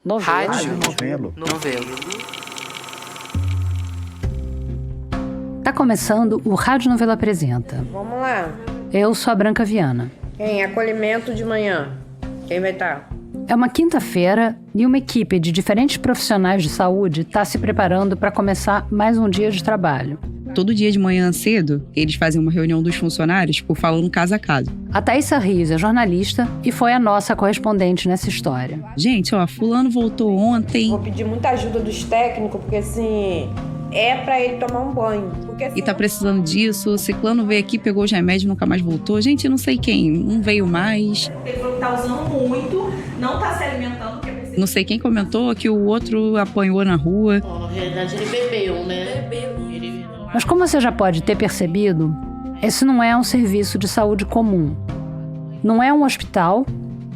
Rádio. Novelo. Tá começando o Rádio Novelo Apresenta. Vamos lá. Eu sou a Branca Viana. Em acolhimento de manhã. Quem vai estar? É uma quinta-feira e uma equipe de diferentes profissionais de saúde está se preparando para começar mais um dia de trabalho. Todo dia de manhã cedo, eles fazem uma reunião dos funcionários, falando caso a caso. A Thaísa Rios é jornalista e foi a nossa correspondente nessa história. Gente, fulano voltou ontem. Vou pedir muita ajuda dos técnicos, porque assim, é pra ele tomar um banho. Porque, assim, E tá precisando disso, ciclano veio aqui, pegou os remédios, nunca mais voltou. Gente, não sei quem, não veio mais. Ele falou que tá usando muito, não tá se alimentando. Não sei quem comentou que o outro apanhou na rua. Na realidade ele bebeu, né? Mas como você já pode ter percebido, esse não é um serviço de saúde comum. Não é um hospital,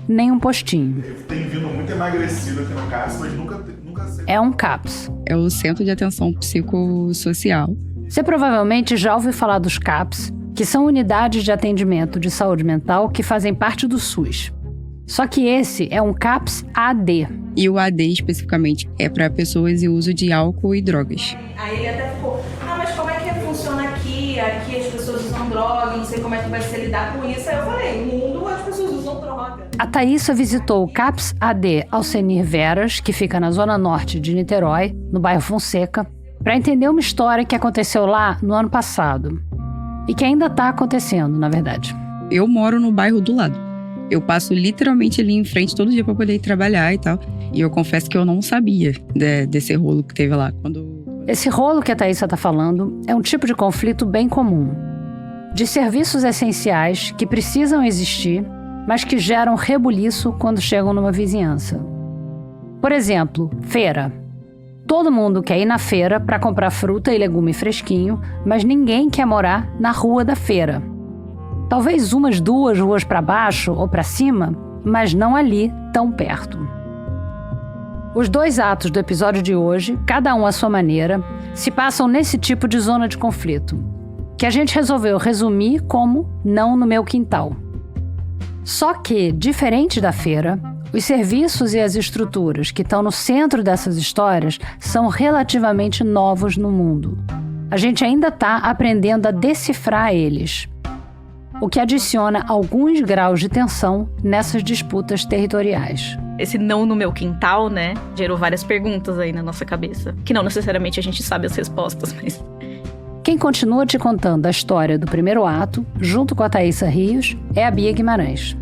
nem um postinho. Tem vindo muito emagrecido aqui no CAPS, mas nunca sei. É um CAPS. É o Centro de Atenção Psicossocial. Você provavelmente já ouviu falar dos CAPS, que são unidades de atendimento de saúde mental que fazem parte do SUS. Só que esse é um CAPS AD. E o AD, especificamente, é para pessoas em uso de álcool e drogas. Aí ele até ficou, mas como é que funciona aqui? Aqui as pessoas usam droga, não sei como é que vai se lidar com isso. Aí eu falei, no mundo as pessoas usam droga. A Thaísa visitou o CAPS AD Alcenir Veras, que fica na zona norte de Niterói, no bairro Fonseca, para entender uma história que aconteceu lá no ano passado. E que ainda está acontecendo, na verdade. Eu moro no bairro do lado. Eu passo literalmente ali em frente todo dia para poder ir trabalhar e tal. E eu confesso que eu não sabia desse rolo que teve lá. Esse rolo que a Thaísa está falando é um tipo de conflito bem comum. De serviços essenciais que precisam existir, mas que geram rebuliço quando chegam numa vizinhança. Por exemplo, feira. Todo mundo quer ir na feira para comprar fruta e legume fresquinho, mas ninguém quer morar na rua da feira. Talvez umas 2 ruas para baixo ou para cima, mas não ali, tão perto. Os 2 atos do episódio de hoje, cada um à sua maneira, se passam nesse tipo de zona de conflito, que a gente resolveu resumir como não no meu quintal. Só que, diferente da feira, os serviços e as estruturas que estão no centro dessas histórias são relativamente novos no mundo. A gente ainda está aprendendo a decifrar eles, o que adiciona alguns graus de tensão nessas disputas territoriais. Esse não no meu quintal, né, gerou várias perguntas aí na nossa cabeça, que não necessariamente a gente sabe as respostas, mas... Quem continua te contando a história do primeiro ato, junto com a Thaísa Rios, é a Bia Guimarães.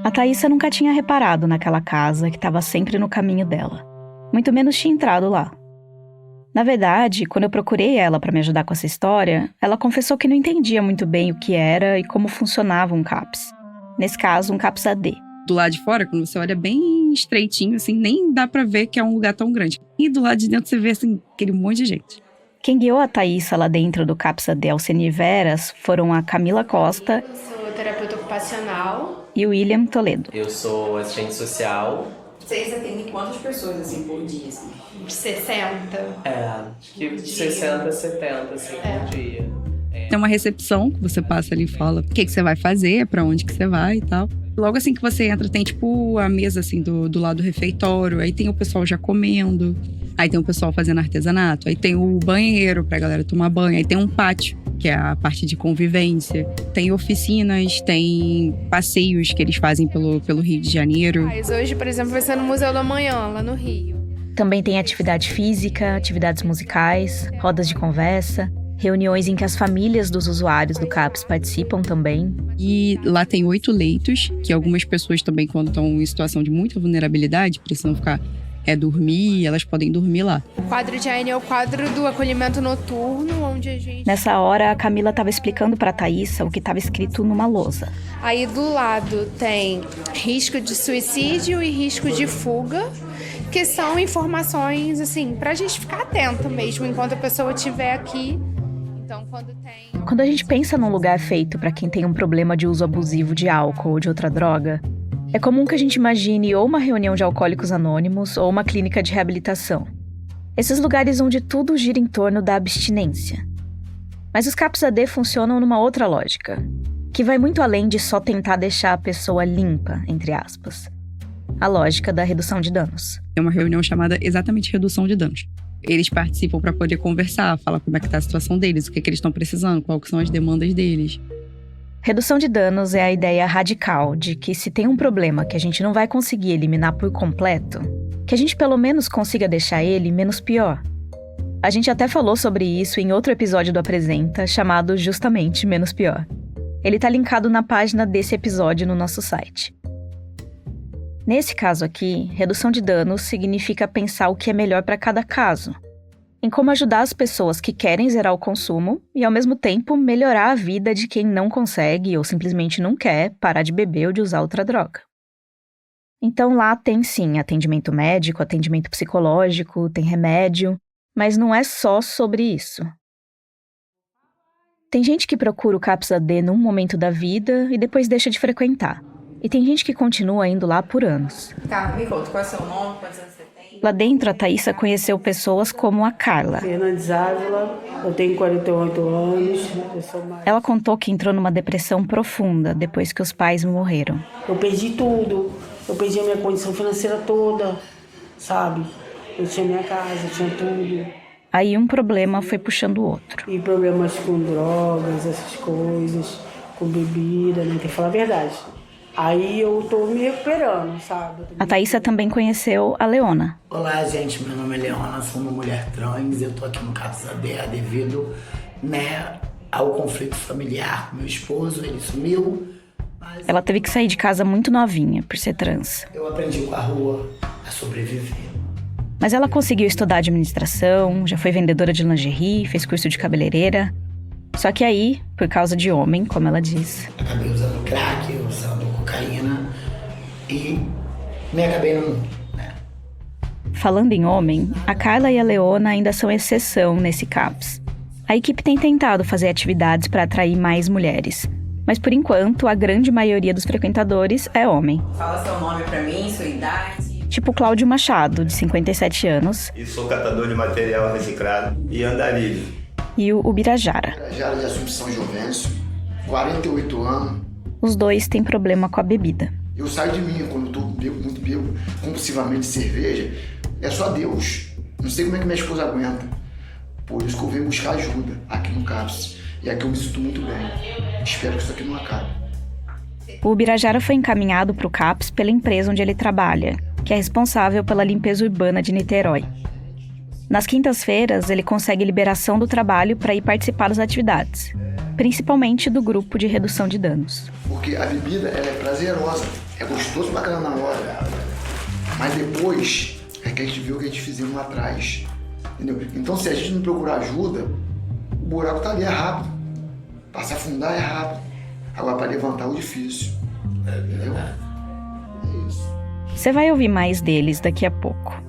A Thaísa nunca tinha reparado naquela casa que estava sempre no caminho dela. Muito menos tinha entrado lá. Na verdade, quando eu procurei ela para me ajudar com essa história, ela confessou que não entendia muito bem o que era e como funcionava um CAPS. Nesse caso, um CAPS AD. Do lado de fora, quando você olha bem estreitinho, assim, nem dá pra ver que é um lugar tão grande. E do lado de dentro você vê, assim, aquele monte de gente. Quem guiou a Thaísa lá dentro do CAPS AD Alcenir Veras foram a Camila Costa. Eu sou terapeuta ocupacional. E o William Toledo. Eu sou assistente social. Vocês atendem quantas pessoas, assim, por dia, assim? De 60. Acho que de 60 70, assim, por dia. Tem uma recepção que você passa ali e fala o que você vai fazer, pra onde que você vai e tal. Logo assim que você entra, tem tipo a mesa assim do lado do refeitório, aí tem o pessoal já comendo, aí tem o pessoal fazendo artesanato, aí tem o banheiro pra galera tomar banho, aí tem um pátio, que é a parte de convivência, tem oficinas, tem passeios que eles fazem pelo Rio de Janeiro. Mas hoje, por exemplo, vai ser no Museu da Manhã, lá no Rio. Também tem atividade física, atividades musicais, rodas de conversa, reuniões em que as famílias dos usuários do CAPS participam também. E lá tem 8 leitos, que algumas pessoas também, quando estão em situação de muita vulnerabilidade, precisam ficar dormir, elas podem dormir lá. O quadro de AN é o quadro do acolhimento noturno, onde a gente... Nessa hora, a Camila estava explicando para a Thaísa o que estava escrito numa lousa. Aí do lado tem risco de suicídio e risco de fuga, que são informações, assim, pra gente ficar atento mesmo, enquanto a pessoa estiver aqui. Então, Quando a gente pensa num lugar feito para quem tem um problema de uso abusivo de álcool ou de outra droga, é comum que a gente imagine ou uma reunião de alcoólicos anônimos ou uma clínica de reabilitação. Esses lugares onde tudo gira em torno da abstinência. Mas os CAPS AD funcionam numa outra lógica. que vai muito além de só tentar deixar a pessoa limpa, entre aspas. A lógica da redução de danos. É uma reunião chamada exatamente redução de danos. Eles participam para poder conversar, falar como é que tá a situação deles, o que eles estão precisando, quais são as demandas deles. Redução de danos é a ideia radical de que se tem um problema que a gente não vai conseguir eliminar por completo, que a gente pelo menos consiga deixar ele menos pior. A gente até falou sobre isso em outro episódio do Apresenta, chamado justamente Menos Pior. Ele tá linkado na página desse episódio no nosso site. Nesse caso aqui, redução de danos significa pensar o que é melhor para cada caso, em como ajudar as pessoas que querem zerar o consumo e, ao mesmo tempo, melhorar a vida de quem não consegue ou simplesmente não quer parar de beber ou de usar outra droga. Então lá tem sim atendimento médico, atendimento psicológico, tem remédio, mas não é só sobre isso. Tem gente que procura o CAPS-AD num momento da vida e depois deixa de frequentar. E tem gente que continua indo lá por anos. Tá, me conta, qual é o seu nome, quantos anos você tem? Lá dentro, a Thaísa conheceu pessoas como a Carla. Fernandes Ávila, eu tenho 48 anos, eu sou mais... Ela contou que entrou numa depressão profunda depois que os pais morreram. Eu perdi tudo, eu perdi a minha condição financeira toda, sabe? Eu tinha minha casa, tinha tudo. Aí um problema foi puxando o outro. E problemas com drogas, essas coisas, com bebida, não tem que falar a verdade. Aí eu tô me recuperando, sabe? A Thaísa também conheceu a Leona. Olá, gente, meu nome é Leona, sou uma mulher trans, eu tô aqui no CAPS-AD devido, ao conflito familiar com meu esposo, ele sumiu. Mas ela teve que sair de casa muito novinha, por ser trans. Eu aprendi com a rua a sobreviver. Mas ela conseguiu estudar administração, já foi vendedora de lingerie, fez curso de cabeleireira. Só que aí, por causa de homem, como ela diz... Acabei usando crack, usando cocaína e me acabei no mundo, né? Falando em homem, a Carla e a Leona ainda são exceção nesse CAPS. A equipe tem tentado fazer atividades para atrair mais mulheres. Mas por enquanto, a grande maioria dos frequentadores é homem. Fala seu nome pra mim, sua idade... Tipo Cláudio Machado, de 57 anos. E sou catador de material reciclado e andarilho. E o Ubirajara. Ubirajara de Assunção Jovencio, 48 anos. Os dois têm problema com a bebida. Eu saio de mim quando eu tô muito bebo, compulsivamente cerveja. É só Deus. Não sei como é que minha esposa aguenta. Por isso que eu venho buscar ajuda aqui no CAPS. E aqui eu me sinto muito bem. Espero que isso aqui não acabe. O Ubirajara foi encaminhado para o CAPS pela empresa onde ele trabalha, que é responsável pela limpeza urbana de Niterói. Nas quintas-feiras, ele consegue liberação do trabalho para ir participar das atividades, principalmente do grupo de redução de danos. Porque a bebida ela é prazerosa, é gostoso bacana na hora, mas depois é que a gente viu o que a gente fizemos lá atrás, entendeu? Então se a gente não procurar ajuda, o buraco tá ali, é rápido. Para se afundar é rápido, agora para levantar é difícil, entendeu? É isso. Você vai ouvir mais deles daqui a pouco.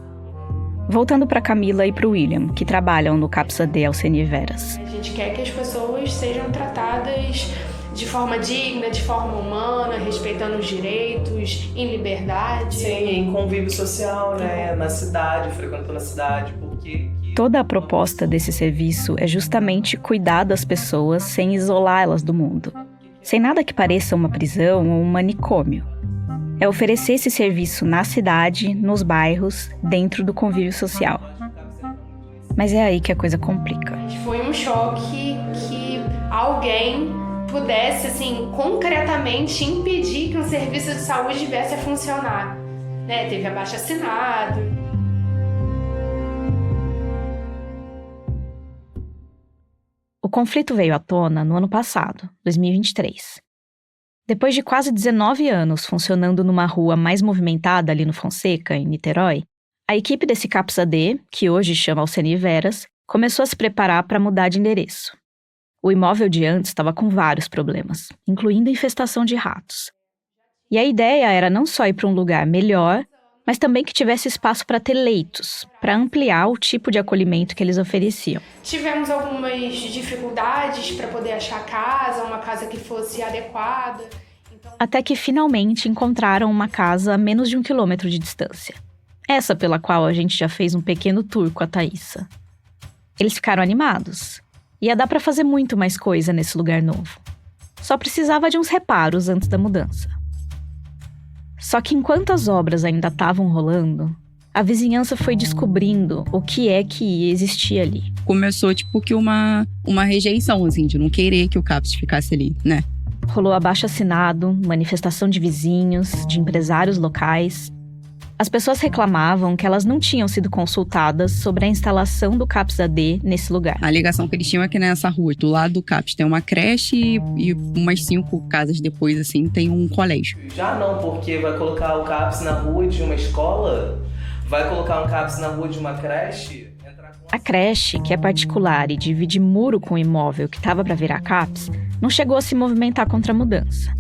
Voltando para Camila e para o William, que trabalham no CAPS-AD Alceni Veras. A gente quer que as pessoas sejam tratadas de forma digna, de forma humana, respeitando os direitos, em liberdade. Sim, em convívio social, né? Na cidade, frequentando a cidade, porque... Toda a proposta desse serviço é justamente cuidar das pessoas sem isolá-las do mundo. Sem nada que pareça uma prisão ou um manicômio. É oferecer esse serviço na cidade, nos bairros, dentro do convívio social. Mas é aí que a coisa complica. Foi um choque que alguém pudesse, assim, concretamente impedir que um serviço de saúde viesse a funcionar. Né? Teve abaixo-assinado. O conflito veio à tona no ano passado, 2023. Depois de quase 19 anos funcionando numa rua mais movimentada ali no Fonseca, em Niterói, a equipe desse CAPS-AD, que hoje chama Alceni Veras, começou a se preparar para mudar de endereço. O imóvel de antes estava com vários problemas, incluindo a infestação de ratos. E a ideia era não só ir para um lugar melhor, mas também que tivesse espaço para ter leitos, para ampliar o tipo de acolhimento que eles ofereciam. Tivemos algumas dificuldades para poder achar casa, uma casa que fosse adequada. Até que finalmente encontraram uma casa a menos de 1 quilômetro de distância. Essa pela qual a gente já fez um pequeno tour com a Thaísa. Eles ficaram animados. Ia dar para fazer muito mais coisa nesse lugar novo. Só precisava de uns reparos antes da mudança. Só que enquanto as obras ainda estavam rolando, a vizinhança foi descobrindo o que é que existia ali. Começou, tipo, que uma rejeição, assim, de não querer que o CAPS ficasse ali, né? Rolou abaixo-assinado, manifestação de vizinhos, de empresários locais. As pessoas reclamavam que elas não tinham sido consultadas sobre a instalação do CAPS-AD nesse lugar. A alegação que eles tinham é que nessa rua, do lado do CAPS, tem uma creche e umas 5 casas depois, assim, tem um colégio. Já não, porque vai colocar o CAPS na rua de uma escola, vai colocar um CAPS na rua de uma creche... A creche, que é particular e divide muro com o imóvel que estava para virar CAPS, não chegou a se movimentar contra a mudança.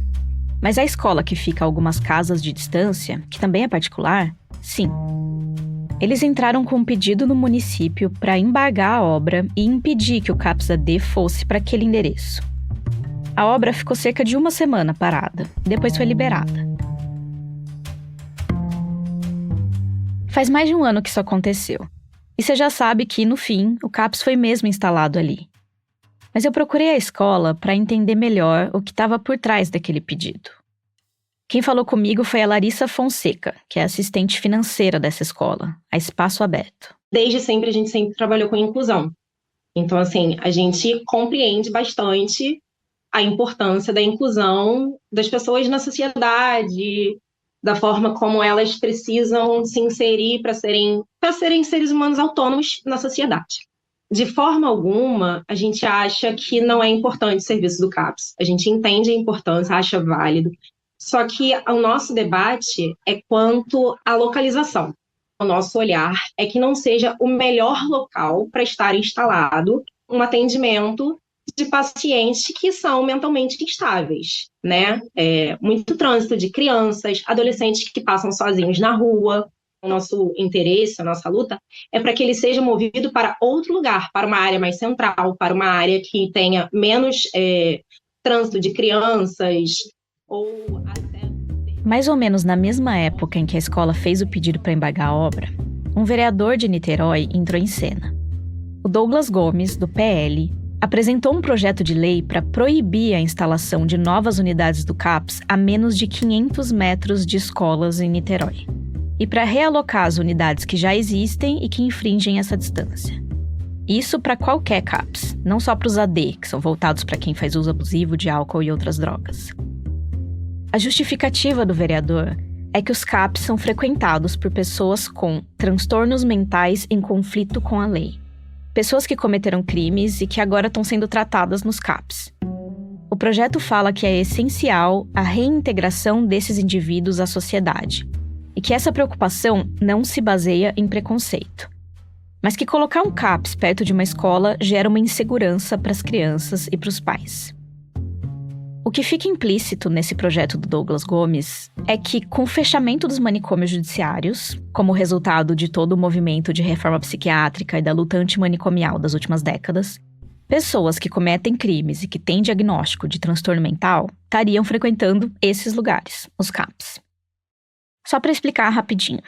Mas a escola que fica a algumas casas de distância, que também é particular, sim. Eles entraram com um pedido no município para embargar a obra e impedir que o CAPS-AD fosse para aquele endereço. A obra ficou cerca de 1 semana parada, depois foi liberada. Faz mais de 1 ano que isso aconteceu. E você já sabe que, no fim, o CAPS foi mesmo instalado ali. Mas eu procurei a escola para entender melhor o que estava por trás daquele pedido. Quem falou comigo foi a Larissa Fonseca, que é assistente financeira dessa escola, a Espaço Aberto. Desde sempre, a gente sempre trabalhou com inclusão. Então, assim, a gente compreende bastante a importância da inclusão das pessoas na sociedade, da forma como elas precisam se inserir para serem seres humanos autônomos na sociedade. De forma alguma, a gente acha que não é importante o serviço do CAPS. A gente entende a importância, acha válido. Só que o nosso debate é quanto à localização. O nosso olhar é que não seja o melhor local para estar instalado um atendimento de pacientes que são mentalmente instáveis, né? Muito trânsito de crianças, adolescentes que passam sozinhos na rua. O nosso interesse, a nossa luta, é para que ele seja movido para outro lugar, para uma área mais central, para uma área que tenha menos trânsito de crianças, ou até... Mais ou menos na mesma época em que a escola fez o pedido para embargar a obra, um vereador de Niterói entrou em cena. O Douglas Gomes, do PL, apresentou um projeto de lei para proibir a instalação de novas unidades do CAPS a menos de 500 metros de escolas em Niterói. E para realocar as unidades que já existem e que infringem essa distância. Isso para qualquer CAPS, não só para os AD, que são voltados para quem faz uso abusivo de álcool e outras drogas. A justificativa do vereador é que os CAPS são frequentados por pessoas com transtornos mentais em conflito com a lei. Pessoas que cometeram crimes e que agora estão sendo tratadas nos CAPS. O projeto fala que é essencial a reintegração desses indivíduos à sociedade. E que essa preocupação não se baseia em preconceito. Mas que colocar um CAPS perto de uma escola gera uma insegurança para as crianças e para os pais. O que fica implícito nesse projeto do Douglas Gomes é que, com o fechamento dos manicômios judiciários, como resultado de todo o movimento de reforma psiquiátrica e da luta antimanicomial das últimas décadas, pessoas que cometem crimes e que têm diagnóstico de transtorno mental estariam frequentando esses lugares, os CAPS. Só para explicar rapidinho.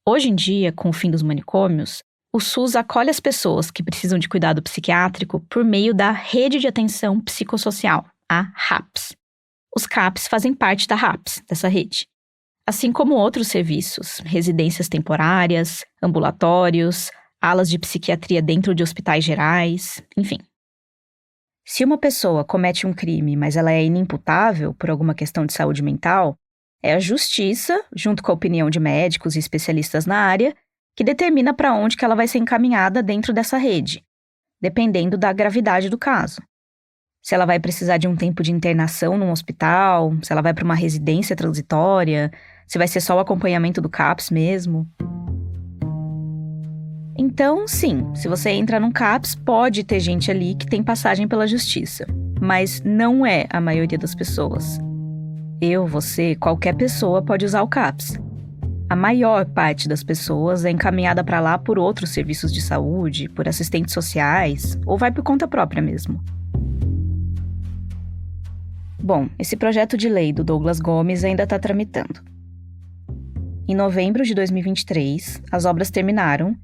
Hoje em dia, com o fim dos manicômios, o SUS acolhe as pessoas que precisam de cuidado psiquiátrico por meio da Rede de Atenção Psicossocial, a RAPS. Os CAPS fazem parte da RAPS, dessa rede. Assim como outros serviços, residências temporárias, ambulatórios, alas de psiquiatria dentro de hospitais gerais, enfim. Se uma pessoa comete um crime, mas ela é inimputável por alguma questão de saúde mental, é a justiça, junto com a opinião de médicos e especialistas na área, que determina para onde que ela vai ser encaminhada dentro dessa rede, dependendo da gravidade do caso. Se ela vai precisar de um tempo de internação num hospital, se ela vai para uma residência transitória, se vai ser só o acompanhamento do CAPS mesmo. Então, sim, se você entra num CAPS, pode ter gente ali que tem passagem pela justiça, mas não é a maioria das pessoas. Eu, você, qualquer pessoa pode usar o CAPS. A maior parte das pessoas é encaminhada para lá por outros serviços de saúde, por assistentes sociais, ou vai por conta própria mesmo. Bom, esse projeto de lei do Douglas Gomes ainda está tramitando. Em novembro de 2023, as obras terminaram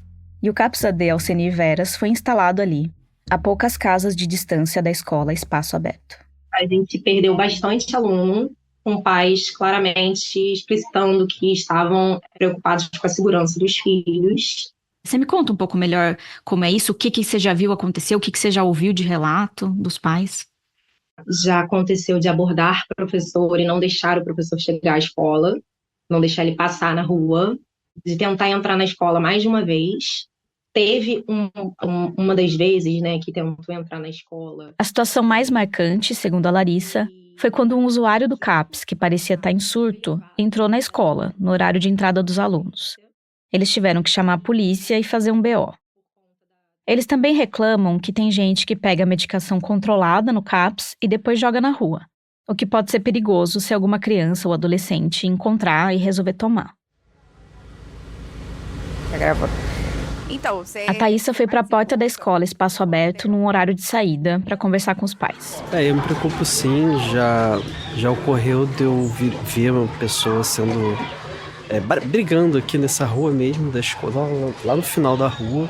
e o CAPS-AD Alceni Veras foi instalado ali, a poucas casas de distância da escola Espaço Aberto. A a gente perdeu bastante aluno, com pais claramente explicitando que estavam preocupados com a segurança dos filhos. Você me conta um pouco melhor como é isso? O que você já viu acontecer? O que você já ouviu de relato dos pais? Já aconteceu de abordar o professor e não deixar o professor chegar à escola, não deixar ele passar na rua, de tentar entrar na escola mais de uma vez. Teve uma das vezes, né, que tentou entrar na escola. A situação mais marcante, segundo a Larissa, foi quando um usuário do CAPS, que parecia estar em surto, entrou na escola, no horário de entrada dos alunos. Eles tiveram que chamar a polícia e fazer um BO. Eles também reclamam que tem gente que pega a medicação controlada no CAPS e depois joga na rua, o que pode ser perigoso se alguma criança ou adolescente encontrar e resolver tomar. Então, A Thaísa foi para a porta da escola Espaço Aberto num horário de saída para conversar com os pais. Eu me preocupo sim, já ocorreu de eu ver uma pessoa sendo brigando aqui nessa rua mesmo da escola, lá no final da rua,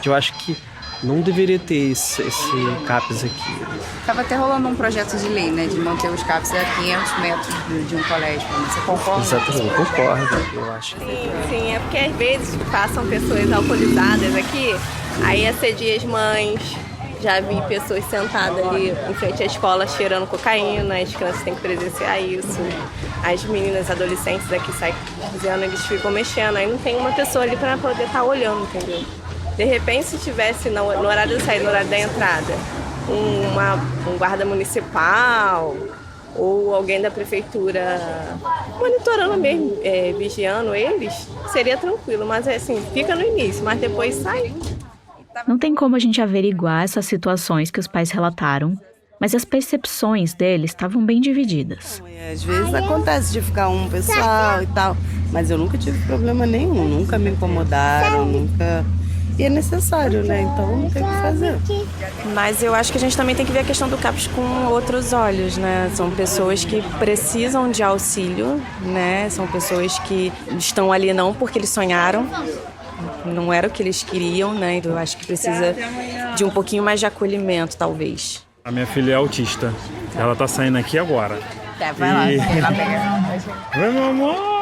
que eu acho que não deveria ter esse CAPS aqui. Estava até rolando um projeto de lei, né, de manter os CAPS a 500 metros de um colégio. Você concorda? Exatamente, concordo, eu acho. Sim, é porque às vezes passam pessoas alcoolizadas aqui, aí assedia as mães. Já vi pessoas sentadas ali em frente à escola cheirando cocaína, as crianças têm que presenciar isso. As meninas, adolescentes aqui saem dizendo, eles ficam mexendo, aí não tem uma pessoa ali para poder estar olhando, entendeu? De repente, se tivesse no horário de saída, no horário da entrada, um guarda municipal ou alguém da prefeitura monitorando mesmo, vigiando eles, seria tranquilo. Mas assim, fica no início, mas depois sai. Não tem como a gente averiguar essas situações que os pais relataram, mas as percepções deles estavam bem divididas. Às vezes acontece de ficar um pessoal e tal, mas eu nunca tive problema nenhum, nunca me incomodaram, nunca... E é necessário, né? Então não tem o que fazer. Mas eu acho que a gente também tem que ver a questão do CAPS com outros olhos, né? São pessoas que precisam de auxílio, né? São pessoas que estão ali não porque eles sonharam, não era o que eles queriam, né? Então eu acho que precisa de um pouquinho mais de acolhimento, talvez. A minha filha é autista. Ela tá saindo aqui agora. Vai lá, ela pega. Oi, meu amor!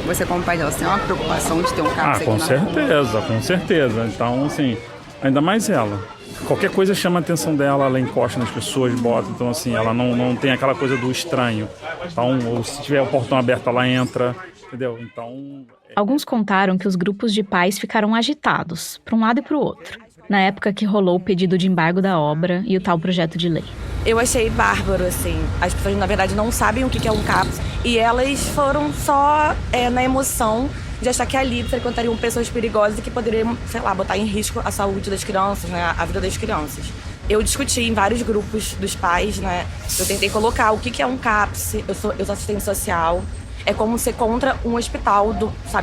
Você, como pai dela, você tem uma preocupação de ter um CAPS aqui com na certeza, com certeza. Então, assim, ainda mais ela. Qualquer coisa chama a atenção dela, ela encosta nas pessoas, bota. Então, assim, ela não tem aquela coisa do estranho. Então, ou se tiver o portão aberto, ela entra, entendeu? Então... Alguns contaram que os grupos de pais ficaram agitados, para um lado e para o outro, na época que rolou o pedido de embargo da obra e o tal projeto de lei. Eu achei bárbaro, assim. As pessoas, na verdade, não sabem o que é um CAPS. E elas foram só na emoção de achar que ali frequentariam pessoas perigosas e que poderiam, sei lá, botar em risco a saúde das crianças, né, a vida das crianças. Eu discuti em vários grupos dos pais, né? Eu tentei colocar o que é um CAPS. Eu sou assistente social. É como ser contra um hospital,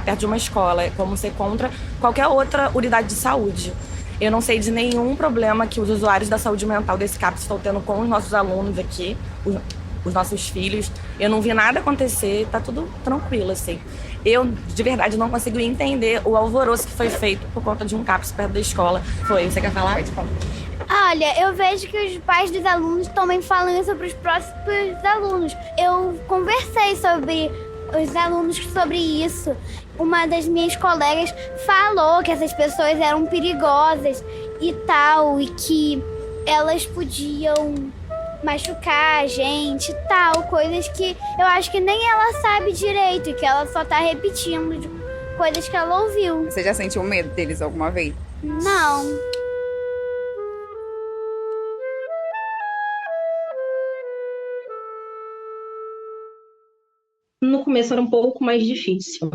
perto de uma escola. É como ser contra qualquer outra unidade de saúde. Eu não sei de nenhum problema que os usuários da saúde mental desse CAPS estão tendo com os nossos alunos aqui, os nossos filhos. Eu não vi nada acontecer, tá tudo tranquilo, assim. Eu, de verdade, não consigo entender o alvoroço que foi feito por conta de um CAPS perto da escola. Você quer falar? Olha, eu vejo que os pais dos alunos também falam sobre os próximos alunos. Eu conversei sobre os alunos sobre isso. Uma das minhas colegas falou que essas pessoas eram perigosas e tal, e que elas podiam machucar a gente e tal, coisas que eu acho que nem ela sabe direito, e que ela só tá repetindo de coisas que ela ouviu. Você já sentiu medo deles alguma vez? Não. No começo era um pouco mais difícil.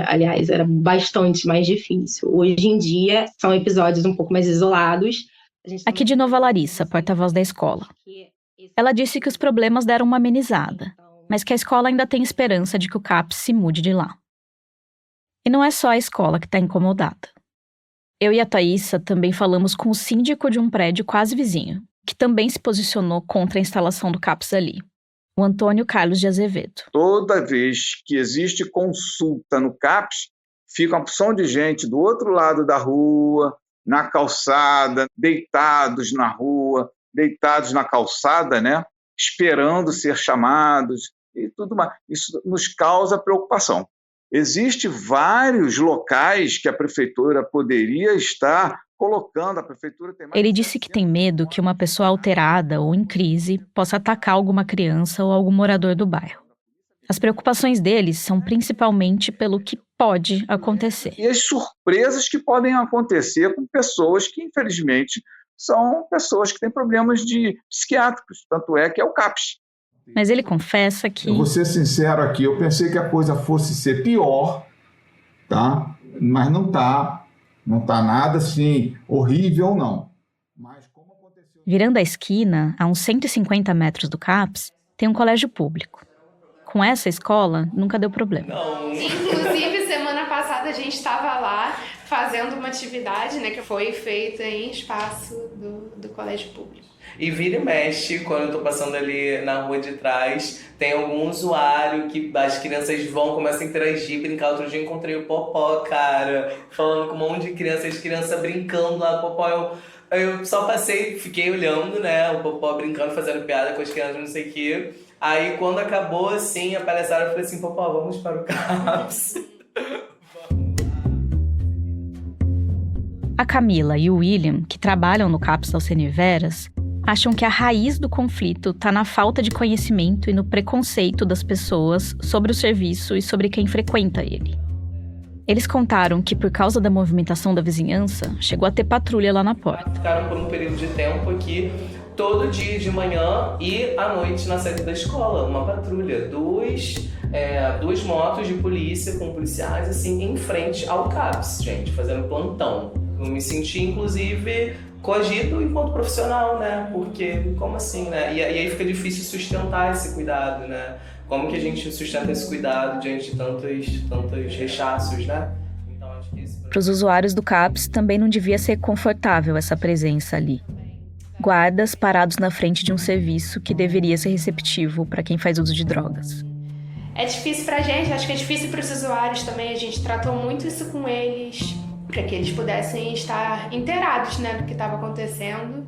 Aliás, era bastante mais difícil. Hoje em dia, são episódios um pouco mais isolados. Aqui de novo a Larissa, porta-voz da escola. Ela disse que os problemas deram uma amenizada, mas que a escola ainda tem esperança de que o CAPS se mude de lá. E não é só a escola que está incomodada. Eu e a Thaísa também falamos com o síndico de um prédio quase vizinho, que também se posicionou contra a instalação do CAPS ali. O Antônio Carlos de Azevedo. Toda vez que existe consulta no CAPS, fica uma porção de gente do outro lado da rua, na calçada, deitados na rua, deitados na calçada, né? esperando ser chamados e tudo mais. Isso nos causa preocupação. Existem vários locais que a prefeitura poderia estar colocando. A prefeitura tem mais... Ele disse que tem medo que uma pessoa alterada ou em crise possa atacar alguma criança ou algum morador do bairro. As preocupações deles são principalmente pelo que pode acontecer. E as surpresas que podem acontecer com pessoas que, infelizmente, são pessoas que têm problemas psiquiátricos. Tanto é que é o CAPS. Mas ele confessa que... Eu vou ser sincero aqui, eu pensei que a coisa fosse ser pior, tá? Mas não tá nada assim horrível, não. Virando a esquina, a uns 150 metros do CAPS, tem um colégio público. Com essa escola, nunca deu problema. Inclusive, semana passada a gente estava lá fazendo uma atividade, né, que foi feita em espaço do colégio público. E vira e mexe, quando eu tô passando ali na rua de trás, tem algum usuário que as crianças começam a interagir, brincar. Outro dia eu encontrei o Popó, cara, falando com um monte de criança brincando lá, o Popó. Eu só passei, fiquei olhando, né, o Popó brincando, fazendo piada com as crianças, não sei o quê. Aí quando acabou, assim, a palhaçada, eu falei assim, Popó, vamos para o CAPS. A Camila e o William, que trabalham no CAPS Alcenir Veras, acham que a raiz do conflito está na falta de conhecimento e no preconceito das pessoas sobre o serviço e sobre quem frequenta ele. Eles contaram que, por causa da movimentação da vizinhança, chegou a ter patrulha lá na porta. Ficaram por um período de tempo aqui, todo dia de manhã e à noite na saída da escola, uma patrulha, duas motos de polícia com policiais assim em frente ao CAPS, gente, fazendo plantão. Eu me senti, inclusive, coagido enquanto profissional, né? Porque, como assim, né? E aí fica difícil sustentar esse cuidado, né? Como que a gente sustenta esse cuidado diante de tantos rechaços, né? Então, acho que para os usuários do CAPS também não devia ser confortável essa presença ali. Guardas parados na frente de um serviço que deveria ser receptivo para quem faz uso de drogas. É difícil pra gente, acho que é difícil para os usuários também. A gente tratou muito isso com eles, para que eles pudessem estar inteirados, né, do que estava acontecendo.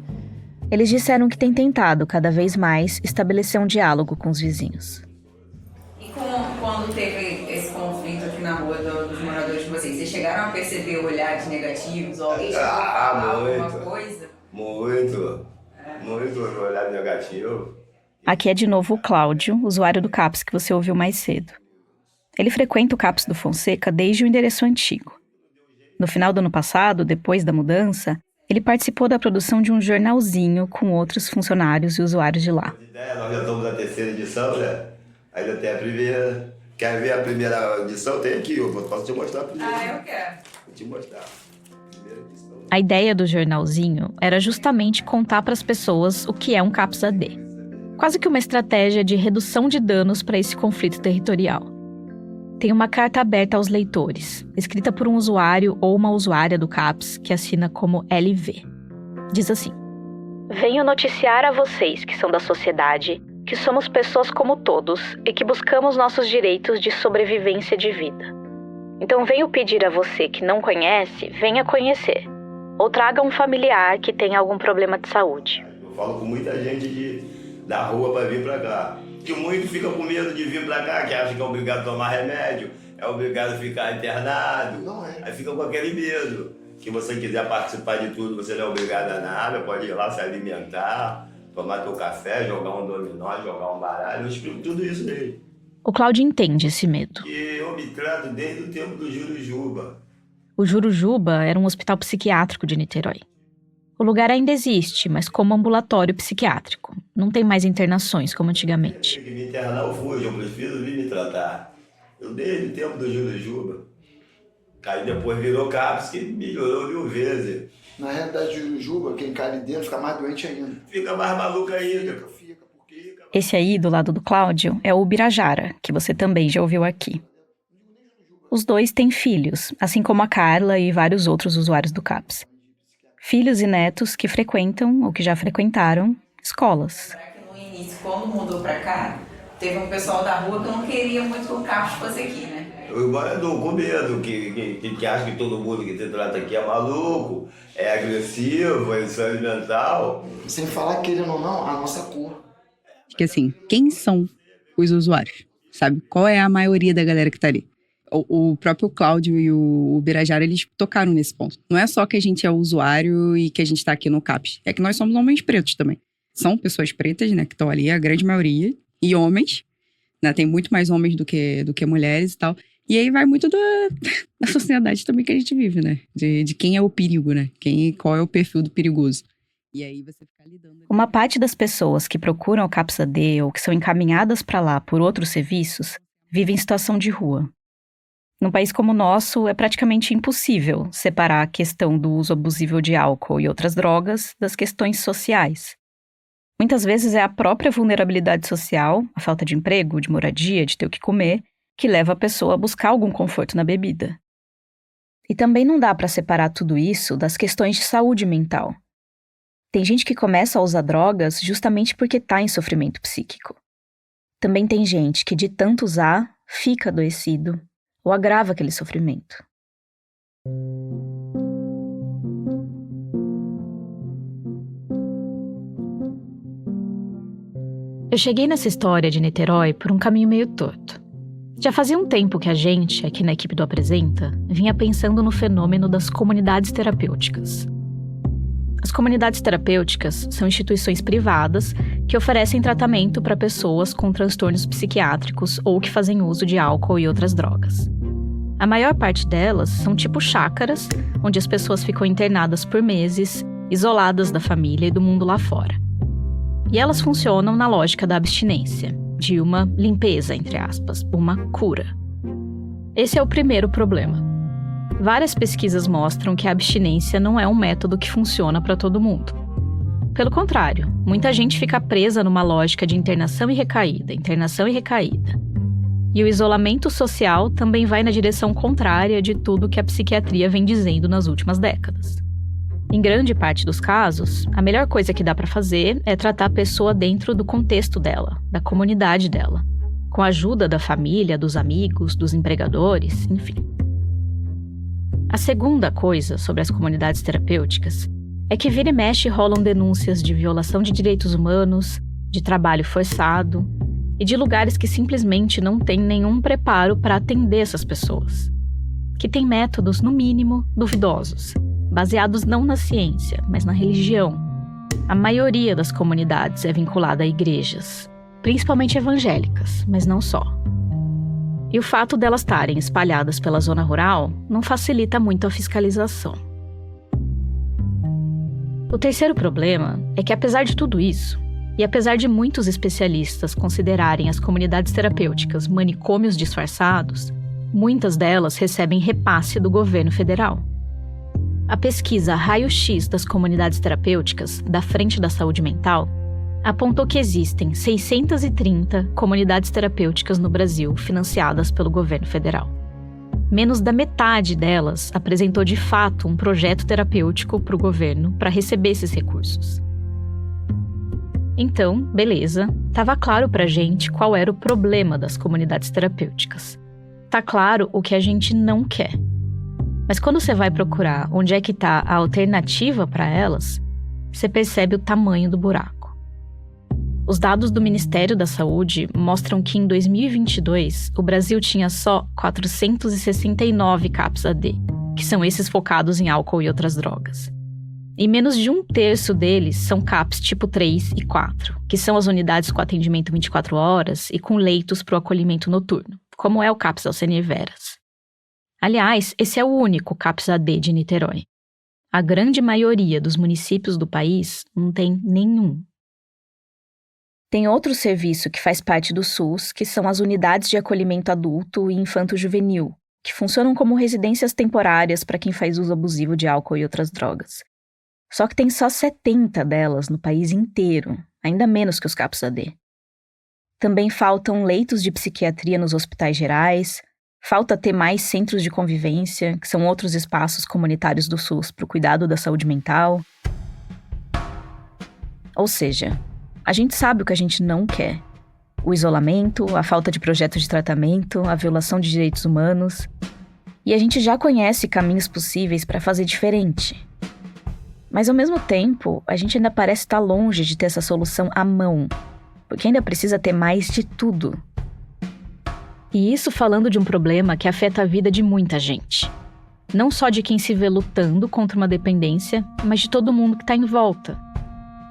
Eles disseram que têm tentado, cada vez mais, estabelecer um diálogo com os vizinhos. E quando teve esse conflito aqui na rua dos moradores de vocês chegaram a perceber olhares negativos? Ou alguém chegou a falar alguma coisa? Muito olhar negativo. Aqui é de novo o Cláudio, usuário do CAPS que você ouviu mais cedo. Ele frequenta o CAPS do Fonseca desde o endereço antigo. No final do ano passado, depois da mudança, ele participou da produção de um jornalzinho com outros funcionários e usuários de lá. Nós já estamos na 3ª edição, né? Ainda tem a primeira. Quer ver a primeira edição? Tem aqui, eu posso te mostrar a primeira. Eu quero. Vou te mostrar. A ideia do jornalzinho era justamente contar para as pessoas o que é um CAPS AD. Quase que uma estratégia de redução de danos para esse conflito territorial. Tem uma carta aberta aos leitores, escrita por um usuário ou uma usuária do CAPS que assina como LV. Diz assim: venho noticiar a vocês que são da sociedade que somos pessoas como todos e que buscamos nossos direitos de sobrevivência de vida. Então venho pedir a você que não conhece, venha conhecer. Ou traga um familiar que tenha algum problema de saúde. Eu falo com muita gente da rua para vir para cá. Que muito fica com medo de vir para cá, que acha que é obrigado a tomar remédio, é obrigado a ficar internado. Não é. Aí fica com aquele medo. Que você quiser participar de tudo, você não é obrigado a nada, pode ir lá se alimentar, tomar teu café, jogar um dominó, jogar um baralho. Eu explico tudo isso nele. O Cláudio entende esse medo. E eu me trato desde o tempo do Jurujuba. O Jurujuba era um hospital psiquiátrico de Niterói. O lugar ainda existe, mas como ambulatório psiquiátrico. Não tem mais internações como antigamente. Se me internar, eu fujo, eu prefiro vir me tratar. Eu desde o tempo do Jurujuba. Aí depois virou CAPS, que melhorou 1000 vezes. Na realidade, Jurujuba, quem cai ali dentro fica mais doente ainda. Fica mais maluco ainda. Esse aí, do lado do Cláudio, é o Ubirajara, que você também já ouviu aqui. Os dois têm filhos, assim como a Carla e vários outros usuários do CAPS. Filhos e netos que frequentam, ou que já frequentaram, escolas. No início, quando mudou pra cá, teve um pessoal da rua que não queria muito que o CAPS fosse aqui, né? O morador com medo, que acha que todo mundo que te trata aqui é maluco, é agressivo, é salimental. Sem falar, querendo ou não, a nossa cor. Que assim, quem são os usuários? Sabe? Qual é a maioria da galera que tá ali? O próprio Cláudio e o Birajara, eles tocaram nesse ponto. Não é só que a gente é usuário e que a gente tá aqui no CAPS. É que nós somos homens pretos também. São pessoas pretas, né, que estão ali, a grande maioria. E homens, né? Tem muito mais homens do que mulheres e tal. E aí vai muito da sociedade também que a gente vive, né? De quem é o perigo, né? Qual é o perfil do perigoso. E aí você fica lidando... Uma parte das pessoas que procuram o CAPS-AD ou que são encaminhadas para lá por outros serviços vive em situação de rua. Num país como o nosso, é praticamente impossível separar a questão do uso abusivo de álcool e outras drogas das questões sociais. Muitas vezes é a própria vulnerabilidade social, a falta de emprego, de moradia, de ter o que comer, que leva a pessoa a buscar algum conforto na bebida. E também não dá para separar tudo isso das questões de saúde mental. Tem gente que começa a usar drogas justamente porque está em sofrimento psíquico. Também tem gente que, de tanto usar, fica adoecido ou agrava aquele sofrimento. Eu cheguei nessa história de Niterói por um caminho meio torto. Já fazia um tempo que a gente, aqui na equipe do Apresenta, vinha pensando no fenômeno das comunidades terapêuticas. As comunidades terapêuticas são instituições privadas que oferecem tratamento para pessoas com transtornos psiquiátricos ou que fazem uso de álcool e outras drogas. A maior parte delas são tipo chácaras, onde as pessoas ficam internadas por meses, isoladas da família e do mundo lá fora. E elas funcionam na lógica da abstinência, de uma limpeza, entre aspas, uma cura. Esse é o primeiro problema. Várias pesquisas mostram que a abstinência não é um método que funciona para todo mundo. Pelo contrário, muita gente fica presa numa lógica de internação e recaída. E o isolamento social também vai na direção contrária de tudo que a psiquiatria vem dizendo nas últimas décadas. Em grande parte dos casos, a melhor coisa que dá para fazer é tratar a pessoa dentro do contexto dela, da comunidade dela, com a ajuda da família, dos amigos, dos empregadores, enfim. A segunda coisa sobre as comunidades terapêuticas é que vira e mexe rolam denúncias de violação de direitos humanos, de trabalho forçado e de lugares que simplesmente não têm nenhum preparo para atender essas pessoas. Que têm métodos, no mínimo, duvidosos, baseados não na ciência, mas na religião. A maioria das comunidades é vinculada a igrejas, principalmente evangélicas, mas não só. E o fato delas estarem espalhadas pela zona rural não facilita muito a fiscalização. O terceiro problema é que, apesar de tudo isso, e apesar de muitos especialistas considerarem as comunidades terapêuticas manicômios disfarçados, muitas delas recebem repasse do governo federal. A pesquisa Raio-X das Comunidades Terapêuticas, da Frente da Saúde Mental, apontou que existem 630 comunidades terapêuticas no Brasil financiadas pelo governo federal. Menos da metade delas apresentou de fato um projeto terapêutico para o governo para receber esses recursos. Então, beleza, estava claro para a gente qual era o problema das comunidades terapêuticas. Tá claro o que a gente não quer. Mas quando você vai procurar onde é que está a alternativa para elas, você percebe o tamanho do buraco. Os dados do Ministério da Saúde mostram que em 2022 o Brasil tinha só 469 CAPS-AD, que são esses focados em álcool e outras drogas. E menos de 1/3 deles são CAPS tipo 3 e 4, que são as unidades com atendimento 24 horas e com leitos para o acolhimento noturno, como é o CAPS Alcene Veras. Aliás, esse é o único CAPS-AD de Niterói. A grande maioria dos municípios do país não tem nenhum. Tem outro serviço que faz parte do SUS, que são as unidades de acolhimento adulto e infanto-juvenil, que funcionam como residências temporárias para quem faz uso abusivo de álcool e outras drogas. Só que tem só 70 delas no país inteiro, ainda menos que os CAPS-AD. Também faltam leitos de psiquiatria nos hospitais gerais, falta ter mais centros de convivência, que são outros espaços comunitários do SUS para o cuidado da saúde mental. Ou seja, a gente sabe o que a gente não quer. O isolamento, a falta de projetos de tratamento, a violação de direitos humanos. E a gente já conhece caminhos possíveis para fazer diferente. Mas ao mesmo tempo, a gente ainda parece estar longe de ter essa solução à mão. porque ainda precisa ter mais de tudo. E isso falando de um problema que afeta a vida de muita gente. Não só de quem se vê lutando contra uma dependência, mas de todo mundo que está em volta.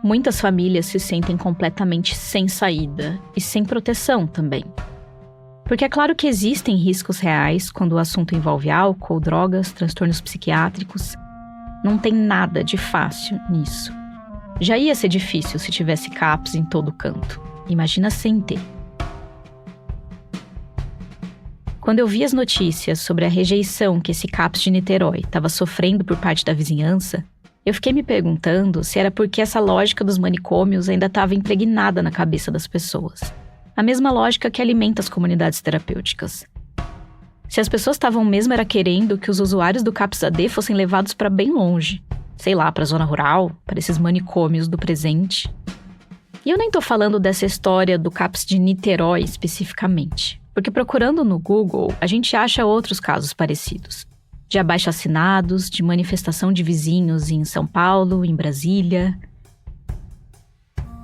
Muitas famílias se sentem completamente sem saída e sem proteção também. Porque é claro que existem riscos reais quando o assunto envolve álcool, drogas, transtornos psiquiátricos. Não tem nada de fácil nisso. Já ia ser difícil se tivesse CAPS em todo canto. Imagina sem ter. Quando eu vi as notícias sobre a rejeição que esse CAPS de Niterói estava sofrendo por parte da vizinhança, eu fiquei me perguntando se era porque essa lógica dos manicômios ainda estava impregnada na cabeça das pessoas. A mesma lógica que alimenta as comunidades terapêuticas. Se as pessoas estavam mesmo era querendo que os usuários do CAPS-AD fossem levados para bem longe. Sei lá, para a zona rural, para esses manicômios do presente. E eu nem tô falando dessa história do CAPS de Niterói especificamente. Porque procurando no Google, a gente acha outros casos parecidos. De abaixo-assinados, de manifestação de vizinhos em São Paulo, em Brasília.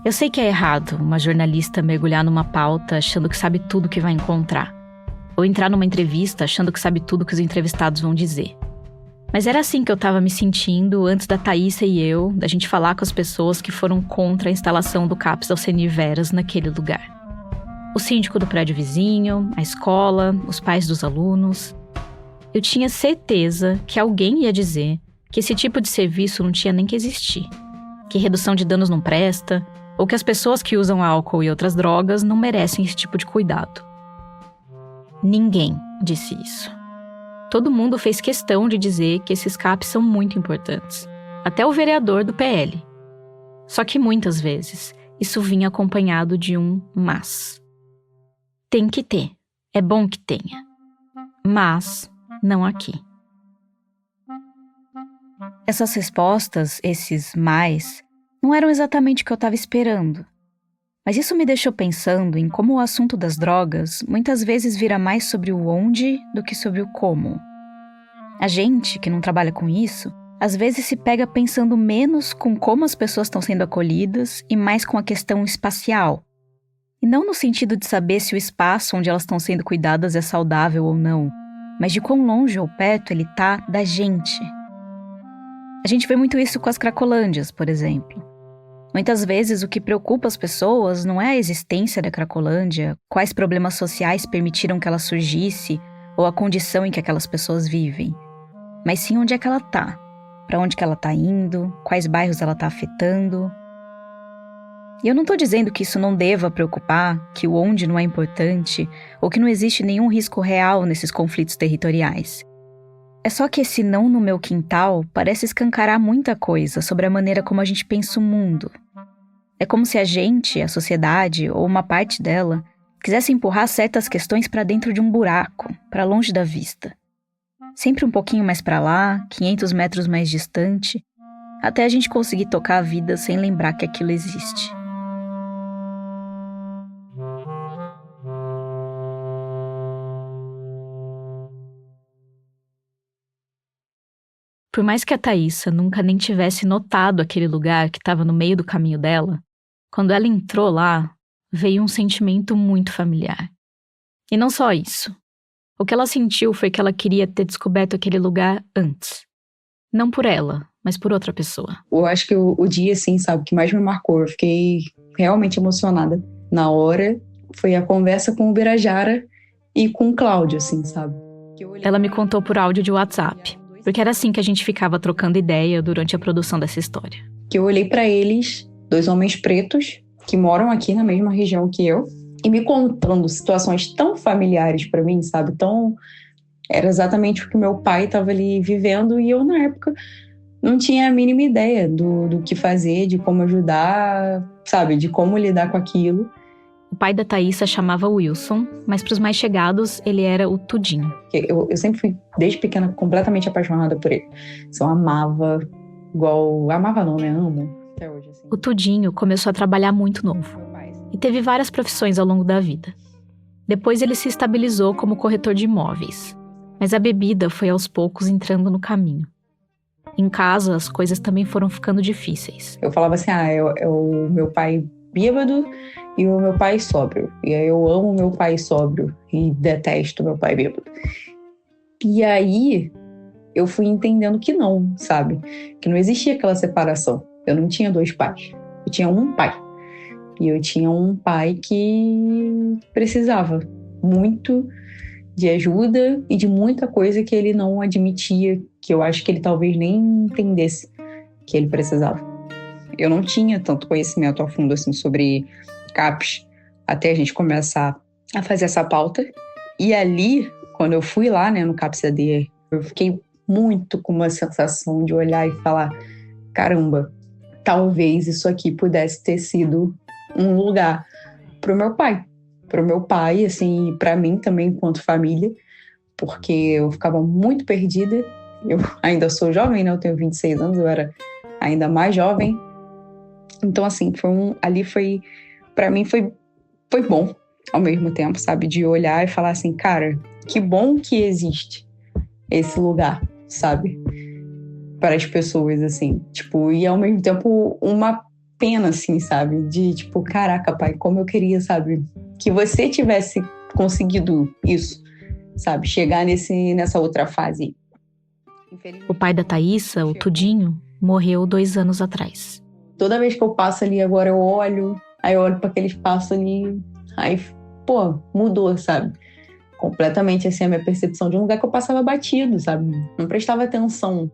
Eu sei que é errado uma jornalista mergulhar numa pauta achando que sabe tudo que vai encontrar. Ou entrar numa entrevista achando que sabe tudo que os entrevistados vão dizer. Mas era assim que eu tava me sentindo antes da Thaísa e eu, da gente falar com as pessoas que foram contra a instalação do CAPS Alcenir Veras naquele lugar. O síndico do prédio vizinho, a escola, os pais dos alunos. Eu tinha certeza que alguém ia dizer que esse tipo de serviço não tinha nem que existir. Que redução de danos não presta, ou que as pessoas que usam álcool e outras drogas não merecem esse tipo de cuidado. Ninguém disse isso. Todo mundo fez questão de dizer que esses CAPs são muito importantes. Até o vereador do PL. Só que muitas vezes, isso vinha acompanhado de um mas. Tem que ter. É bom que tenha. Mas não aqui. Essas respostas, esses mais, não eram exatamente o que eu estava esperando. Mas isso me deixou pensando em como o assunto das drogas muitas vezes vira mais sobre o onde do que sobre o como. A gente, que não trabalha com isso, às vezes se pega pensando menos com como as pessoas estão sendo acolhidas e mais com a questão espacial. E não no sentido de saber se o espaço onde elas estão sendo cuidadas é saudável ou não, mas de quão longe ou perto ele está da gente. A gente vê muito isso com as cracolândias, por exemplo. Muitas vezes o que preocupa as pessoas não é a existência da Cracolândia, quais problemas sociais permitiram que ela surgisse ou a condição em que aquelas pessoas vivem, mas sim onde é que ela tá, para onde que ela tá indo, quais bairros ela tá afetando. E eu não tô dizendo que isso não deva preocupar, que o onde não é importante ou que não existe nenhum risco real nesses conflitos territoriais. É só que esse não no meu quintal parece escancarar muita coisa sobre a maneira como a gente pensa o mundo. É como se a gente, a sociedade ou uma parte dela, quisesse empurrar certas questões para dentro de um buraco, para longe da vista. Sempre um pouquinho mais para lá, 500 metros mais distante, até a gente conseguir tocar a vida sem lembrar que aquilo existe. Por mais que a Thaísa nunca nem tivesse notado aquele lugar que estava no meio do caminho dela, quando ela entrou lá, veio um sentimento muito familiar. E não só isso. O que ela sentiu foi que ela queria ter descoberto aquele lugar antes. Não por ela, mas por outra pessoa. Eu acho que o dia, assim, sabe, que mais me marcou, eu fiquei realmente emocionada na hora, foi a conversa com o Birajara e com o Cláudio, assim, sabe? Ela me contou por áudio de WhatsApp. Porque era assim que a gente ficava trocando ideia durante a produção dessa história. Que eu olhei pra eles, 2 homens pretos, que moram aqui na mesma região que eu, e me contando situações tão familiares pra mim, sabe? Era exatamente o que meu pai estava ali vivendo, e eu, na época, não tinha a mínima ideia do que fazer, de como ajudar, sabe? De como lidar com aquilo. O pai da Thaísa chamava Wilson, mas para os mais chegados, ele era o Tudinho. Eu sempre fui, desde pequena, completamente apaixonada por ele. Eu amava, igual... Amava não, né? Amo. Até hoje, assim. O Tudinho começou a trabalhar muito novo. E teve várias profissões ao longo da vida. Depois ele se estabilizou como corretor de imóveis. Mas a bebida foi aos poucos entrando no caminho. Em casa, as coisas também foram ficando difíceis. Eu falava assim, é o meu pai bêbado e o meu pai sóbrio. E aí eu amo meu pai sóbrio e detesto meu pai bêbado. E aí eu fui entendendo que não, sabe? Que não existia aquela separação. Eu não tinha 2 pais. Eu tinha um pai. E eu tinha um pai que precisava muito de ajuda e de muita coisa que ele não admitia, que eu acho que ele talvez nem entendesse que ele precisava. Eu não tinha tanto conhecimento a fundo assim sobre CAPS até a gente começar a fazer essa pauta. E ali, quando eu fui lá, né, no CAPS-AD, eu fiquei muito com uma sensação de olhar e falar: caramba, talvez isso aqui pudesse ter sido um lugar pro meu pai, assim, para mim também enquanto família, porque eu ficava muito perdida. Eu ainda sou jovem, né? Eu tenho 26 anos, eu era ainda mais jovem. Então, assim, para mim foi bom ao mesmo tempo, sabe? De olhar e falar assim, cara, que bom que existe esse lugar, sabe? Para as pessoas, assim, tipo, e ao mesmo tempo uma pena, assim, sabe? De, tipo, caraca, pai, como eu queria, sabe? Que você tivesse conseguido isso, sabe? Chegar nessa outra fase. O pai da Thaísa, o Tudinho, morreu 2 anos atrás. Toda vez que eu passo ali agora, eu olho para aquele espaço ali, aí, pô, mudou, sabe? Completamente, assim, a minha percepção de um lugar que eu passava batido, sabe? Não prestava atenção.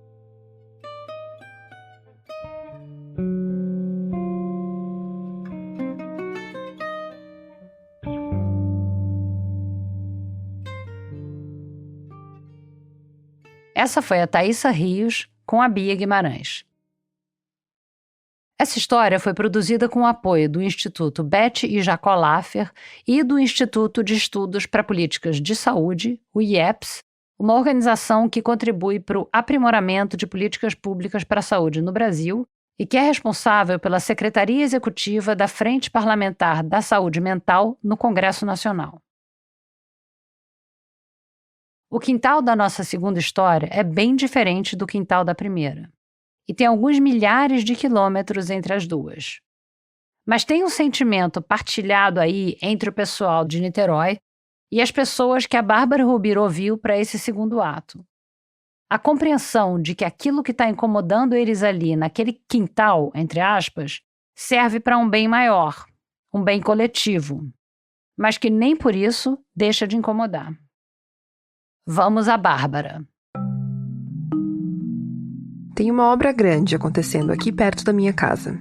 Essa foi a Thaísa Rios com a Bia Guimarães. Essa história foi produzida com o apoio do Instituto Beth e Jacó Laffer e do Instituto de Estudos para Políticas de Saúde, o IEPS, uma organização que contribui para o aprimoramento de políticas públicas para a saúde no Brasil e que é responsável pela Secretaria Executiva da Frente Parlamentar da Saúde Mental no Congresso Nacional. O quintal da nossa segunda história é bem diferente do quintal da primeira. E tem alguns milhares de quilômetros entre as duas. Mas tem um sentimento partilhado aí entre o pessoal de Niterói e as pessoas que a Bárbara Rubir ouviu para esse segundo ato. A compreensão de que aquilo que está incomodando eles ali, naquele quintal, entre aspas, serve para um bem maior, um bem coletivo, mas que nem por isso deixa de incomodar. Vamos à Bárbara. Tem uma obra grande acontecendo aqui perto da minha casa.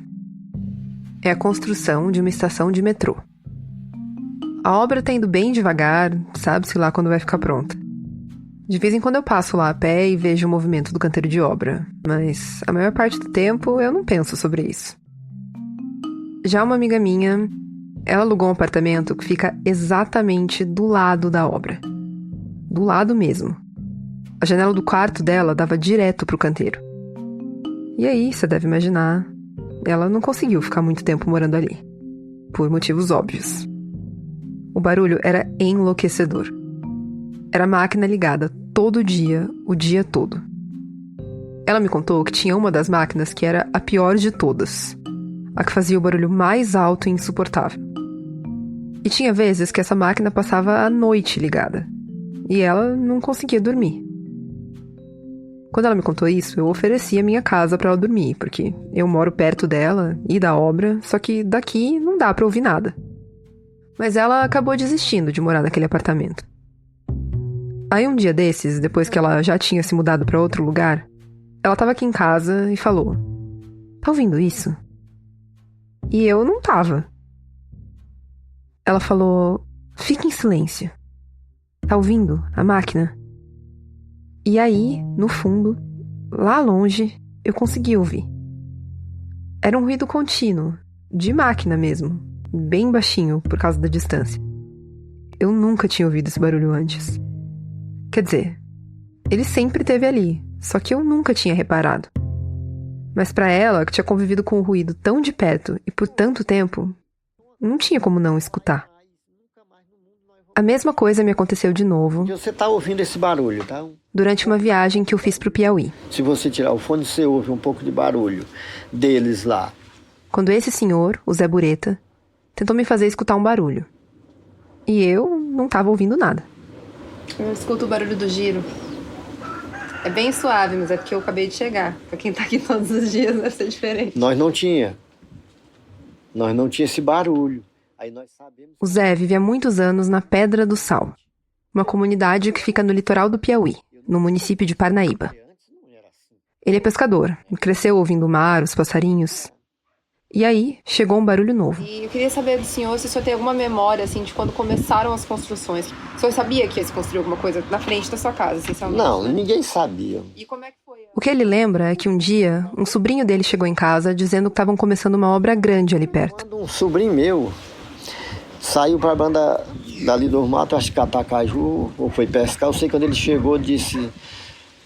É a construção de uma estação de metrô. A obra tá indo bem devagar, sabe-se lá quando vai ficar pronta. De vez em quando eu passo lá a pé e vejo o movimento do canteiro de obra, mas a maior parte do tempo eu não penso sobre isso. Já uma amiga minha, ela alugou um apartamento que fica exatamente do lado da obra. Do lado mesmo. A janela do quarto dela dava direto pro canteiro. E aí, você deve imaginar, ela não conseguiu ficar muito tempo morando ali. Por motivos óbvios. O barulho era enlouquecedor. Era máquina ligada todo dia, o dia todo. Ela me contou que tinha uma das máquinas que era a pior de todas. A que fazia o barulho mais alto e insuportável. E tinha vezes que essa máquina passava a noite ligada. E ela não conseguia dormir. Quando ela me contou isso, eu ofereci a minha casa para ela dormir, porque eu moro perto dela e da obra, só que daqui não dá para ouvir nada. Mas ela acabou desistindo de morar naquele apartamento. Aí um dia desses, depois que ela já tinha se mudado para outro lugar, ela tava aqui em casa e falou: "Tá ouvindo isso?" E eu não tava. Ela falou: "Fica em silêncio. Tá ouvindo a máquina?" E aí, no fundo, lá longe, eu consegui ouvir. Era um ruído contínuo, de máquina mesmo, bem baixinho por causa da distância. Eu nunca tinha ouvido esse barulho antes. Quer dizer, ele sempre esteve ali, só que eu nunca tinha reparado. Mas pra ela, que tinha convivido com o ruído tão de perto e por tanto tempo, não tinha como não escutar. A mesma coisa me aconteceu de novo. Você tá ouvindo esse barulho, tá? Durante uma viagem que eu fiz pro Piauí. Se você tirar o fone, você ouve um pouco de barulho deles lá. Quando esse senhor, o Zé Bureta, tentou me fazer escutar um barulho. E eu não estava ouvindo nada. Eu escuto o barulho do giro. É bem suave, mas é porque eu acabei de chegar. Pra quem tá aqui todos os dias deve ser diferente. Nós não tinha esse barulho. Aí nós sabemos... O Zé vive há muitos anos na Pedra do Sal, uma comunidade que fica no litoral do Piauí, no município de Parnaíba. Ele é pescador, cresceu ouvindo o mar, os passarinhos. E aí, chegou um barulho novo. E eu queria saber do senhor se o senhor tem alguma memória, assim, de quando começaram as construções. O senhor sabia que ia se construir alguma coisa na frente da sua casa, essencialmente? Não, ninguém sabia. E como é que foi? O que ele lembra é que um dia, um sobrinho dele chegou em casa dizendo que estavam começando uma obra grande ali perto. Um sobrinho meu saiu para a banda dali do mato, acho que Catacaju, ou foi pescar. Eu sei que quando ele chegou, disse...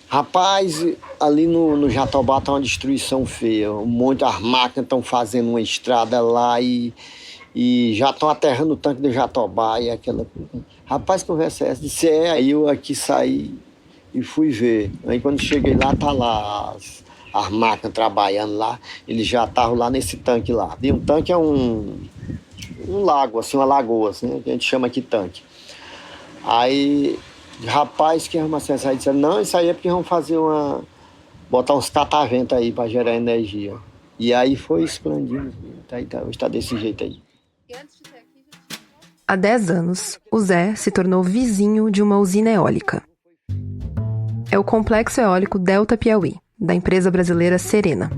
Rapaz, ali no Jatobá tá uma destruição feia. As máquinas estão fazendo uma estrada lá e já estão aterrando o tanque do Jatobá e aquela coisa. Rapaz, conversa é essa? Disse, aí eu aqui saí e fui ver. Aí quando cheguei lá, tá lá as máquinas trabalhando lá. Eles já estavam lá nesse tanque lá. E um tanque é um lago, assim, uma lagoa, assim, que a gente chama aqui tanque. Aí... Rapaz, que arruma essa aí, disse, não, isso aí é porque vamos fazer botar uns cataventos aí para gerar energia. E aí foi expandindo, hoje tá desse jeito aí. Há 10 anos, o Zé se tornou vizinho de uma usina eólica. É o Complexo Eólico Delta Piauí, da empresa brasileira Serena.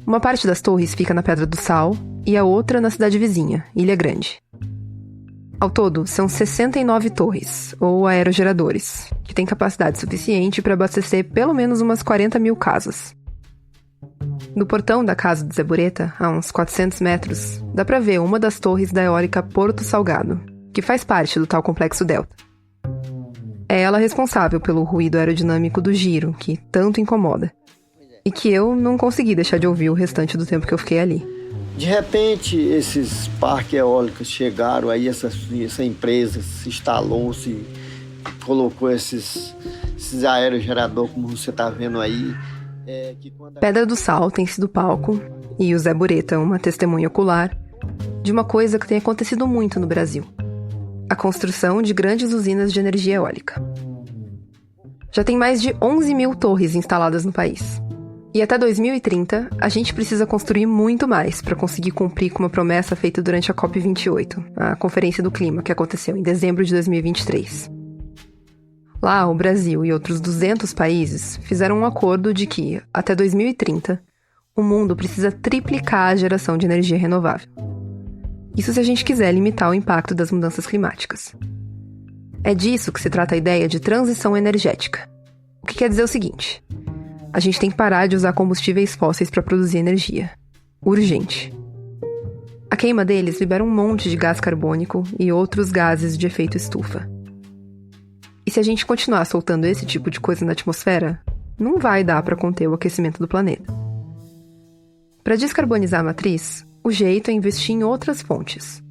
Uma parte das torres fica na Pedra do Sal e a outra na cidade vizinha, Ilha Grande. Ao todo, são 69 torres, ou aerogeradores, que têm capacidade suficiente para abastecer pelo menos umas 40 mil casas. Do portão da casa do Zé Bureta, a uns 400 metros, dá para ver uma das torres da eólica Porto Salgado, que faz parte do tal Complexo Delta. É ela responsável pelo ruído aerodinâmico do giro, que tanto incomoda, e que eu não consegui deixar de ouvir o restante do tempo que eu fiquei ali. De repente, esses parques eólicos chegaram, aí essa empresa se instalou, colocou esses aerogeradores, como você está vendo aí. Pedra do Sal tem sido palco, e o Zé Bureta uma testemunha ocular, de uma coisa que tem acontecido muito no Brasil. A construção de grandes usinas de energia eólica. Já tem mais de 11 mil torres instaladas no país. E até 2030, a gente precisa construir muito mais para conseguir cumprir com uma promessa feita durante a COP28, a Conferência do Clima, que aconteceu em dezembro de 2023. Lá, o Brasil e outros 200 países fizeram um acordo de que, até 2030, o mundo precisa triplicar a geração de energia renovável. Isso se a gente quiser limitar o impacto das mudanças climáticas. É disso que se trata a ideia de transição energética. O que quer dizer o seguinte... A gente tem que parar de usar combustíveis fósseis para produzir energia. Urgente. A queima deles libera um monte de gás carbônico e outros gases de efeito estufa. E se a gente continuar soltando esse tipo de coisa na atmosfera, não vai dar para conter o aquecimento do planeta. Para descarbonizar a matriz, o jeito é investir em outras fontes.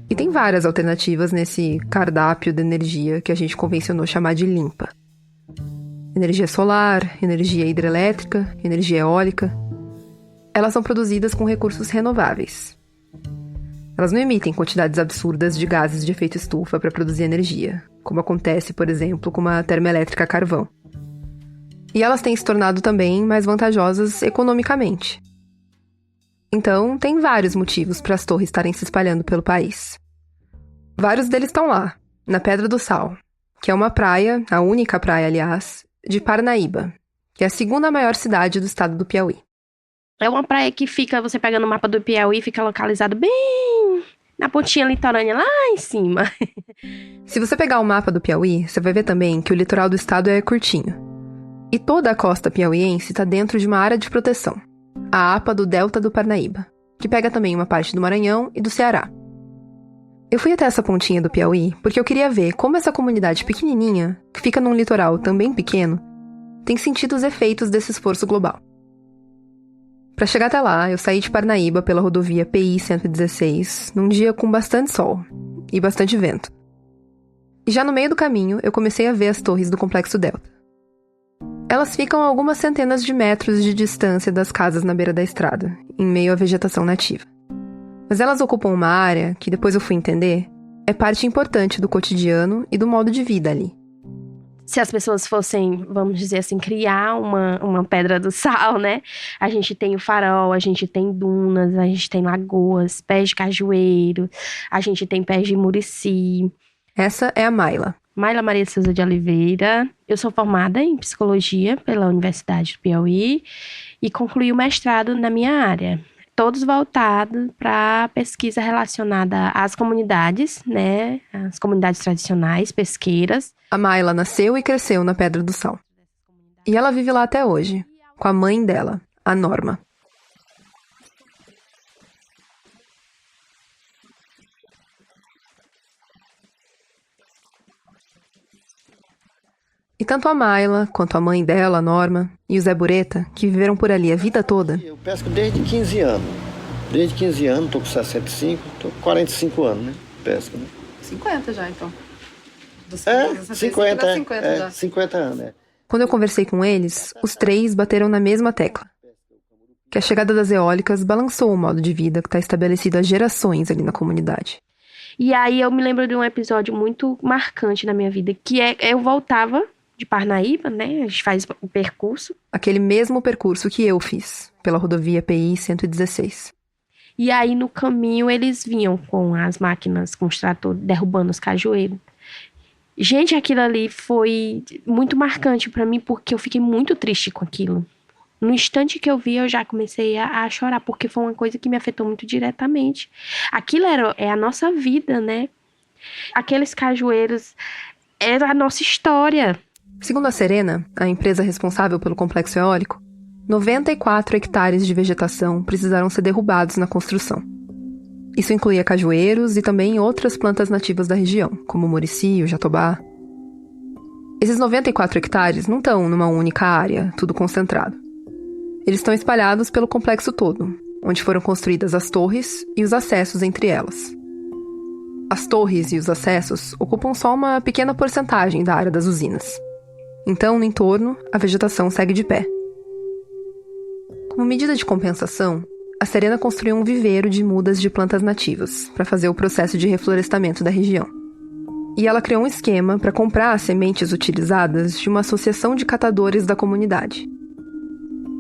E tem várias alternativas nesse cardápio de energia que a gente convencionou chamar de limpa. Energia solar, energia hidrelétrica, energia eólica. Elas são produzidas com recursos renováveis. Elas não emitem quantidades absurdas de gases de efeito estufa para produzir energia, como acontece, por exemplo, com uma termoelétrica a carvão. E elas têm se tornado também mais vantajosas economicamente. Então, tem vários motivos para as torres estarem se espalhando pelo país. Vários deles estão lá, na Pedra do Sal, que é uma praia, a única praia, aliás, de Parnaíba, que é a segunda maior cidade do estado do Piauí. É uma praia que fica, você pega no mapa do Piauí, fica localizado bem na pontinha litorânea, lá em cima. Se você pegar o mapa do Piauí, você vai ver também que o litoral do estado é curtinho. E toda a costa piauiense está dentro de uma área de proteção, a APA do Delta do Parnaíba, que pega também uma parte do Maranhão e do Ceará. Eu fui até essa pontinha do Piauí porque eu queria ver como essa comunidade pequenininha, que fica num litoral também pequeno, tem sentido os efeitos desse esforço global. Para chegar até lá, eu saí de Parnaíba pela rodovia PI-116, num dia com bastante sol e bastante vento. E já no meio do caminho, eu comecei a ver as torres do Complexo Delta. Elas ficam a algumas centenas de metros de distância das casas na beira da estrada, em meio à vegetação nativa. Mas elas ocupam uma área que, depois eu fui entender, é parte importante do cotidiano e do modo de vida ali. Se as pessoas fossem, vamos dizer assim, criar uma pedra do sal, né? A gente tem o farol, a gente tem dunas, a gente tem lagoas, pés de cajueiro, a gente tem pés de murici. Essa é a Mayla. Mayla Maria Souza de Oliveira. Eu sou formada em psicologia pela Universidade do Piauí e concluí o mestrado na minha área. Todos voltados para pesquisa relacionada às comunidades, né? As comunidades tradicionais, pesqueiras. A Mayla nasceu e cresceu na Pedra do Sal. E ela vive lá até hoje, com a mãe dela, a Norma. E tanto a Mayla, quanto a mãe dela, a Norma, e o Zé Bureta, que viveram por ali a vida toda... Eu pesco desde 15 anos. Desde 15 anos, tô com 65, tô com 45 anos, né? Pesco, né? 50 já, então. Dos 50 já. 50 anos, é. Quando eu conversei com eles, os três bateram na mesma tecla. Que a chegada das eólicas balançou o modo de vida que está estabelecido há gerações ali na comunidade. E aí eu me lembro de um episódio muito marcante na minha vida, que eu voltava de Parnaíba, né? A gente faz o percurso. Aquele mesmo percurso que eu fiz, pela rodovia PI 116. E aí no caminho eles vinham com as máquinas, com os tratores, derrubando os cajueiros. Gente, aquilo ali foi muito marcante pra mim, porque eu fiquei muito triste com aquilo. No instante que eu vi, eu já comecei a chorar, porque foi uma coisa que me afetou muito diretamente. Aquilo é a nossa vida, né? Aqueles cajueiros era a nossa história. Segundo a Serena, a empresa responsável pelo complexo eólico, 94 hectares de vegetação precisaram ser derrubados na construção. Isso incluía cajueiros e também outras plantas nativas da região, como o murici, o jatobá. Esses 94 hectares não estão numa única área, tudo concentrado. Eles estão espalhados pelo complexo todo, onde foram construídas as torres e os acessos entre elas. As torres e os acessos ocupam só uma pequena porcentagem da área das usinas. Então, no entorno, a vegetação segue de pé. Como medida de compensação, a Serena construiu um viveiro de mudas de plantas nativas para fazer o processo de reflorestamento da região. E ela criou um esquema para comprar as sementes utilizadas de uma associação de catadores da comunidade.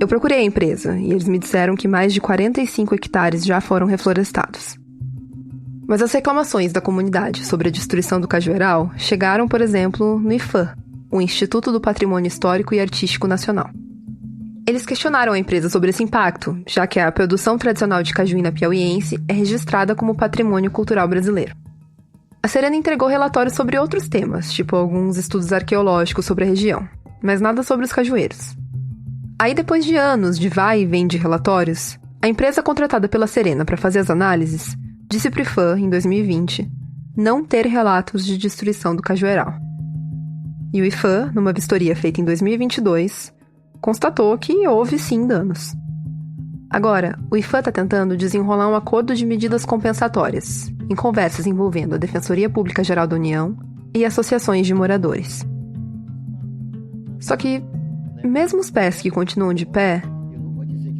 Eu procurei a empresa e eles me disseram que mais de 45 hectares já foram reflorestados. Mas as reclamações da comunidade sobre a destruição do cajueiral chegaram, por exemplo, no IFAM, o Instituto do Patrimônio Histórico e Artístico Nacional. Eles questionaram a empresa sobre esse impacto, já que a produção tradicional de cajuína piauiense é registrada como patrimônio cultural brasileiro. A Serena entregou relatórios sobre outros temas, tipo alguns estudos arqueológicos sobre a região, mas nada sobre os cajueiros. Aí, depois de anos de vai e vem de relatórios, a empresa contratada pela Serena para fazer as análises disse para o IFAM, em 2020, não ter relatos de destruição do cajueiral. E o IFAM, numa vistoria feita em 2022, constatou que houve sim danos. Agora, o IFAM está tentando desenrolar um acordo de medidas compensatórias, em conversas envolvendo a Defensoria Pública Geral da União e associações de moradores. Só que, mesmo os pés que continuam de pé,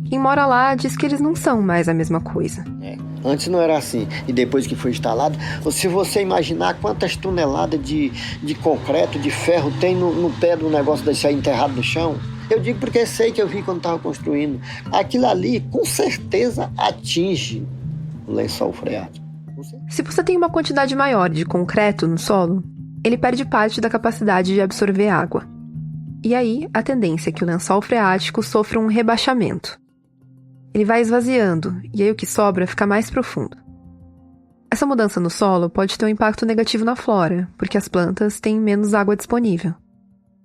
quem mora lá diz que eles não são mais a mesma coisa. Antes não era assim. E depois que foi instalado, se você imaginar quantas toneladas de concreto, de ferro tem no pé do negócio desse aí enterrado no chão, eu digo porque sei que eu vi quando estava construindo. Aquilo ali, com certeza, atinge o lençol freático. Se você tem uma quantidade maior de concreto no solo, ele perde parte da capacidade de absorver água. E aí, a tendência é que o lençol freático sofra um rebaixamento. Ele vai esvaziando, e aí o que sobra fica mais profundo. Essa mudança no solo pode ter um impacto negativo na flora, porque as plantas têm menos água disponível.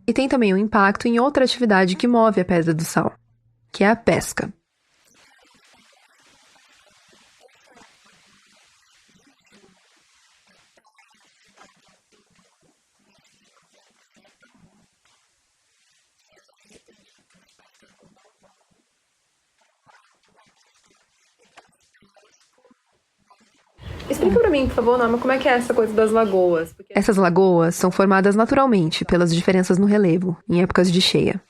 E tem também um impacto em outra atividade que move a Pedra do Sal, que é a pesca. Explica pra mim, por favor, Norma, como é que é essa coisa das lagoas? Essas lagoas são formadas naturalmente pelas diferenças no relevo, em épocas de cheia.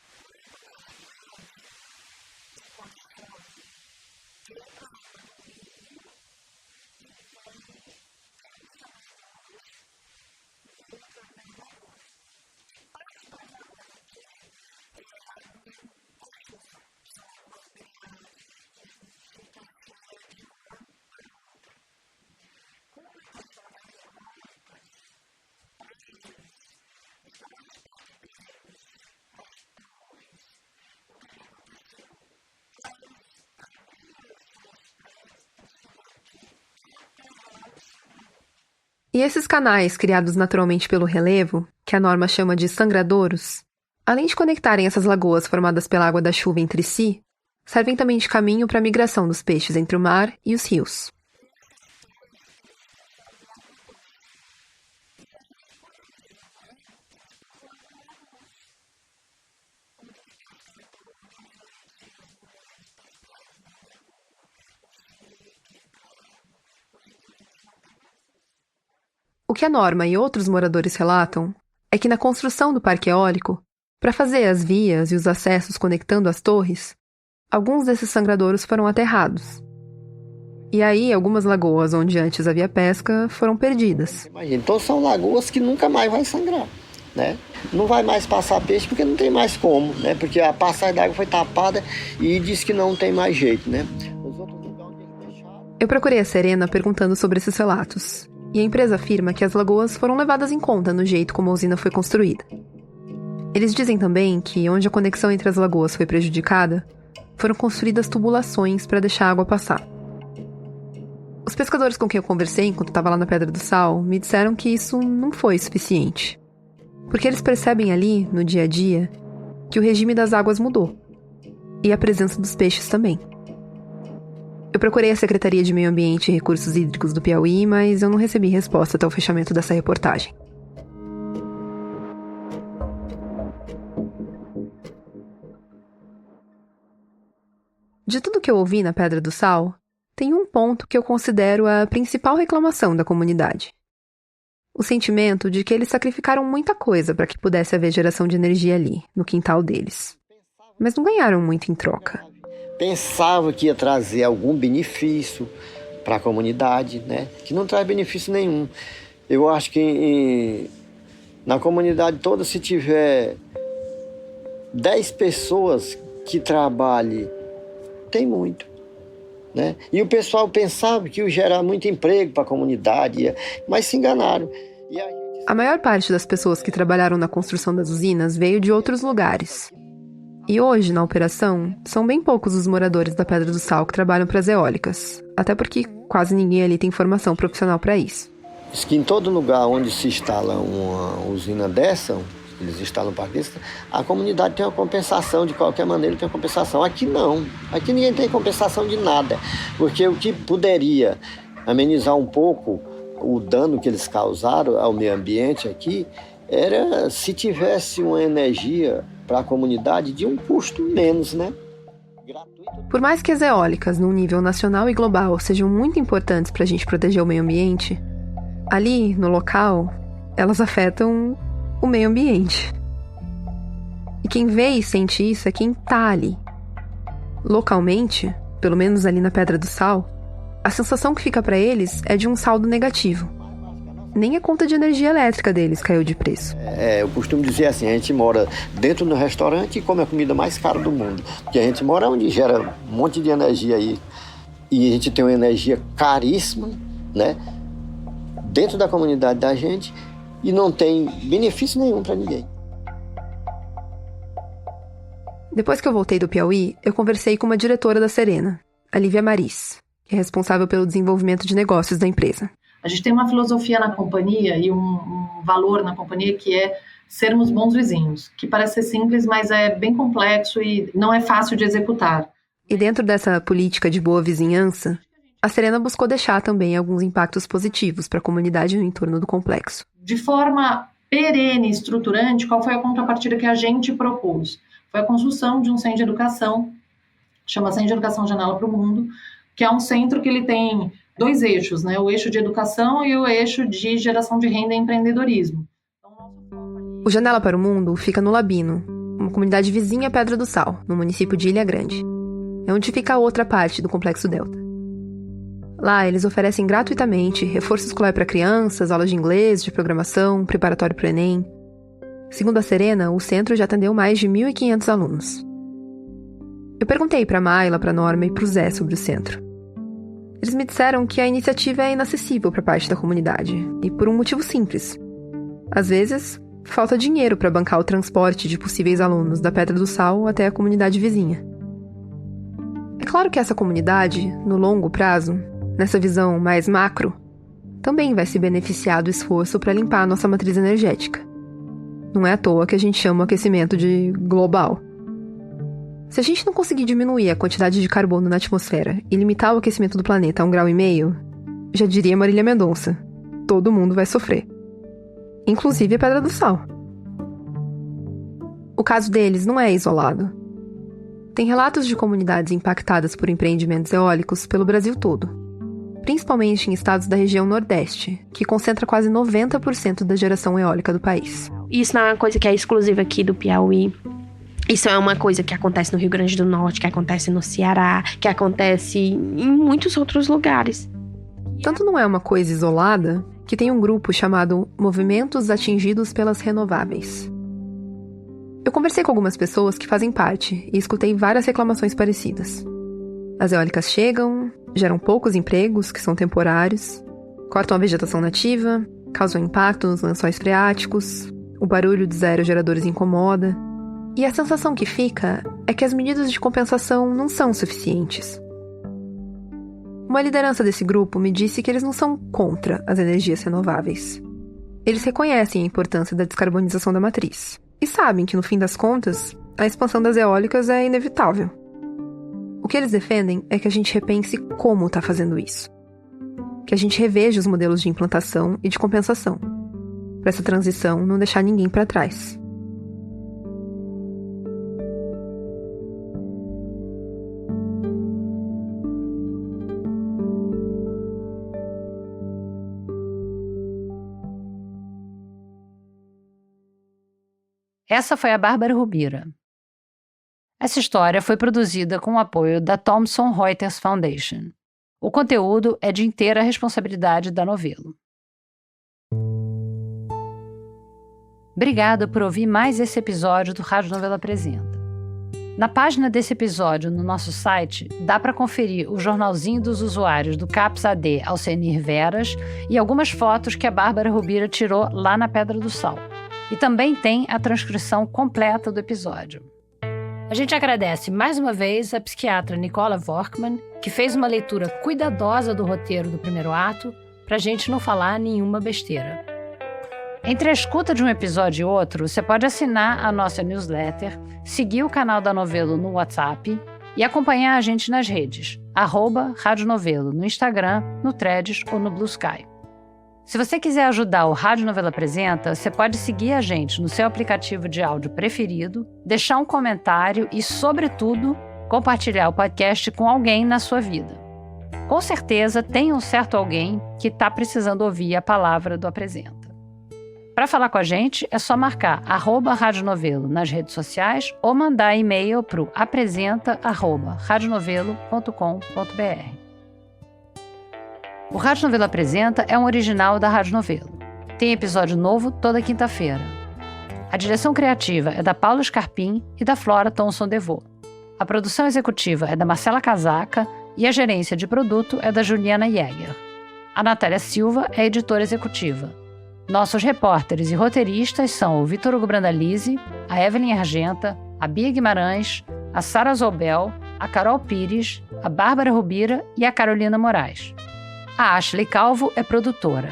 E esses canais criados naturalmente pelo relevo, que a norma chama de sangradouros, além de conectarem essas lagoas formadas pela água da chuva entre si, servem também de caminho para a migração dos peixes entre o mar e os rios. O que a Norma e outros moradores relatam é que na construção do parque eólico, para fazer as vias e os acessos conectando as torres, alguns desses sangradouros foram aterrados. E aí, algumas lagoas onde antes havia pesca foram perdidas. Então são lagoas que nunca mais vai sangrar, né? Não vai mais passar peixe porque não tem mais como, né? Porque a passagem d'água foi tapada e diz que não tem mais jeito, né? Eu procurei a Serena perguntando sobre esses relatos. E a empresa afirma que as lagoas foram levadas em conta no jeito como a usina foi construída. Eles dizem também que, onde a conexão entre as lagoas foi prejudicada, foram construídas tubulações para deixar a água passar. Os pescadores com quem eu conversei enquanto estava lá na Pedra do Sal me disseram que isso não foi suficiente. Porque eles percebem ali, no dia a dia, que o regime das águas mudou. E a presença dos peixes também. Eu procurei a Secretaria de Meio Ambiente e Recursos Hídricos do Piauí, mas eu não recebi resposta até o fechamento dessa reportagem. De tudo que eu ouvi na Pedra do Sal, tem um ponto que eu considero a principal reclamação da comunidade. O sentimento de que eles sacrificaram muita coisa para que pudesse haver geração de energia ali, no quintal deles. Mas não ganharam muito em troca. Pensava que ia trazer algum benefício para a comunidade, né? Que não traz benefício nenhum. Eu acho que na comunidade toda, se tiver 10 pessoas que trabalhem, tem muito, né? E o pessoal pensava que ia gerar muito emprego para a comunidade, mas se enganaram. A maior parte das pessoas que trabalharam na construção das usinas veio de outros lugares. E hoje, na operação, são bem poucos os moradores da Pedra do Sal que trabalham para as eólicas. Até porque quase ninguém ali tem formação profissional para isso. Diz que em todo lugar onde se instala uma usina dessa, eles instalam um parque desse, a comunidade tem uma compensação, de qualquer maneira tem uma compensação. Aqui não. Aqui ninguém tem compensação de nada. Porque o que poderia amenizar um pouco o dano que eles causaram ao meio ambiente aqui era se tivesse uma energia para a comunidade de um custo menos, né? Por mais que as eólicas, num nível nacional e global, sejam muito importantes para a gente proteger o meio ambiente, ali, no local, elas afetam o meio ambiente. E quem vê e sente isso é quem tá ali. Localmente, pelo menos ali na Pedra do Sal, a sensação que fica para eles é de um saldo negativo. Nem a conta de energia elétrica deles caiu de preço. Eu costumo dizer assim, a gente mora dentro do restaurante e come a comida mais cara do mundo. Porque a gente mora onde gera um monte de energia aí. E a gente tem uma energia caríssima, né? Dentro da comunidade da gente e não tem benefício nenhum para ninguém. Depois que eu voltei do Piauí, eu conversei com uma diretora da Serena, a Lívia Maris, que é responsável pelo desenvolvimento de negócios da empresa. A gente tem uma filosofia na companhia e um valor na companhia que é sermos bons vizinhos, que parece ser simples, mas é bem complexo e não é fácil de executar. E dentro dessa política de boa vizinhança, a Serena buscou deixar também alguns impactos positivos para a comunidade no entorno do complexo. De forma perene e estruturante, qual foi a contrapartida que a gente propôs? Foi a construção de um centro de educação, chama Centro de Educação Janela para o Mundo, que é um centro que ele tem 2 eixos, né? O eixo de educação e o eixo de geração de renda e empreendedorismo. O Janela para o Mundo fica no Labino, uma comunidade vizinha à Pedra do Sal, no município de Ilha Grande. É onde fica a outra parte do Complexo Delta. Lá, eles oferecem gratuitamente reforço escolar para crianças, aulas de inglês, de programação, preparatório para o Enem. Segundo a Serena, o centro já atendeu mais de 1.500 alunos. Eu perguntei para a Mayla, para a Norma e para o Zé sobre o centro. Eles me disseram que a iniciativa é inacessível para parte da comunidade, e por um motivo simples. Às vezes, falta dinheiro para bancar o transporte de possíveis alunos da Pedra do Sal até a comunidade vizinha. É claro que essa comunidade, no longo prazo, nessa visão mais macro, também vai se beneficiar do esforço para limpar a nossa matriz energética. Não é à toa que a gente chama o aquecimento de global. Se a gente não conseguir diminuir a quantidade de carbono na atmosfera e limitar o aquecimento do planeta a 1,5 graus, já diria Marília Mendonça, todo mundo vai sofrer. Inclusive a Pedra do Sal. O caso deles não é isolado. Tem relatos de comunidades impactadas por empreendimentos eólicos pelo Brasil todo, principalmente em estados da região Nordeste, que concentra quase 90% da geração eólica do país. Isso não é uma coisa que é exclusiva aqui do Piauí. Isso é uma coisa que acontece no Rio Grande do Norte, que acontece no Ceará, que acontece em muitos outros lugares. Tanto não é uma coisa isolada, que tem um grupo chamado Movimentos Atingidos pelas Renováveis. Eu conversei com algumas pessoas que fazem parte e escutei várias reclamações parecidas. As eólicas chegam, geram poucos empregos, que são temporários, cortam a vegetação nativa, causam impacto nos lençóis freáticos, o barulho dos aerogeradores incomoda, e a sensação que fica é que as medidas de compensação não são suficientes. Uma liderança desse grupo me disse que eles não são contra as energias renováveis. Eles reconhecem a importância da descarbonização da matriz e sabem que, no fim das contas, a expansão das eólicas é inevitável. O que eles defendem é que a gente repense como está fazendo isso. Que a gente reveja os modelos de implantação e de compensação, para essa transição não deixar ninguém para trás. Essa foi a Bárbara Rubira. Essa história foi produzida com o apoio da Thomson Reuters Foundation. O conteúdo é de inteira responsabilidade da Novelo. Obrigada por ouvir mais esse episódio do Rádio Novelo Apresenta. Na página desse episódio no nosso site, dá para conferir o jornalzinho dos usuários do CAPS AD Alcenir Veras e algumas fotos que a Bárbara Rubira tirou lá na Pedra do Sal. E também tem a transcrição completa do episódio. A gente agradece mais uma vez a psiquiatra Nicola Vorkman, que fez uma leitura cuidadosa do roteiro do primeiro ato, pra gente não falar nenhuma besteira. Entre a escuta de um episódio e outro, você pode assinar a nossa newsletter, seguir o canal da Novelo no WhatsApp e acompanhar a gente nas redes, @Rádio Novelo, no Instagram, no Threads ou no Blue Sky. Se você quiser ajudar o Rádio Novelo Apresenta, você pode seguir a gente no seu aplicativo de áudio preferido, deixar um comentário e, sobretudo, compartilhar o podcast com alguém na sua vida. Com certeza tem um certo alguém que está precisando ouvir a palavra do Apresenta. Para falar com a gente, é só marcar @Rádio Novelo nas redes sociais ou mandar e-mail para o apresenta@radionovelo.com.br. O Rádio Novelo Apresenta é um original da Rádio Novelo. Tem episódio novo toda quinta-feira. A direção criativa é da Paula Scarpim e da Flora Thomson Devô. A produção executiva é da Marcela Casaca e a gerência de produto é da Juliana Jäger. A Natália Silva é editora executiva. Nossos repórteres e roteiristas são o Vitor Hugo Brandalize, a Evelyn Argenta, a Bia Guimarães, a Sara Zobel, a Carol Pires, a Bárbara Rubira e a Carolina Moraes. A Ashley Calvo é produtora.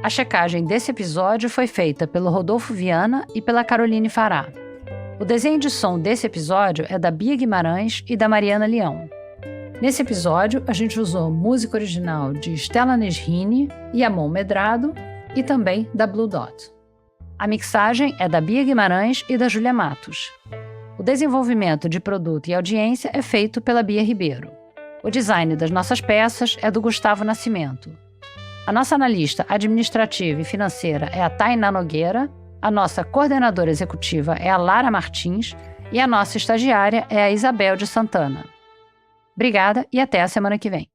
A checagem desse episódio foi feita pelo Rodolfo Viana e pela Caroline Fará. O desenho de som desse episódio é da Bia Guimarães e da Mariana Leão. Nesse episódio, a gente usou música original de Stella Nesrini e Amon Medrado e também da Blue Dot. A mixagem é da Bia Guimarães e da Júlia Matos. O desenvolvimento de produto e audiência é feito pela Bia Ribeiro. O design das nossas peças é do Gustavo Nascimento. A nossa analista administrativa e financeira é a Tainá Nogueira, a nossa coordenadora executiva é a Lara Martins e a nossa estagiária é a Isabel de Santana. Obrigada e até a semana que vem.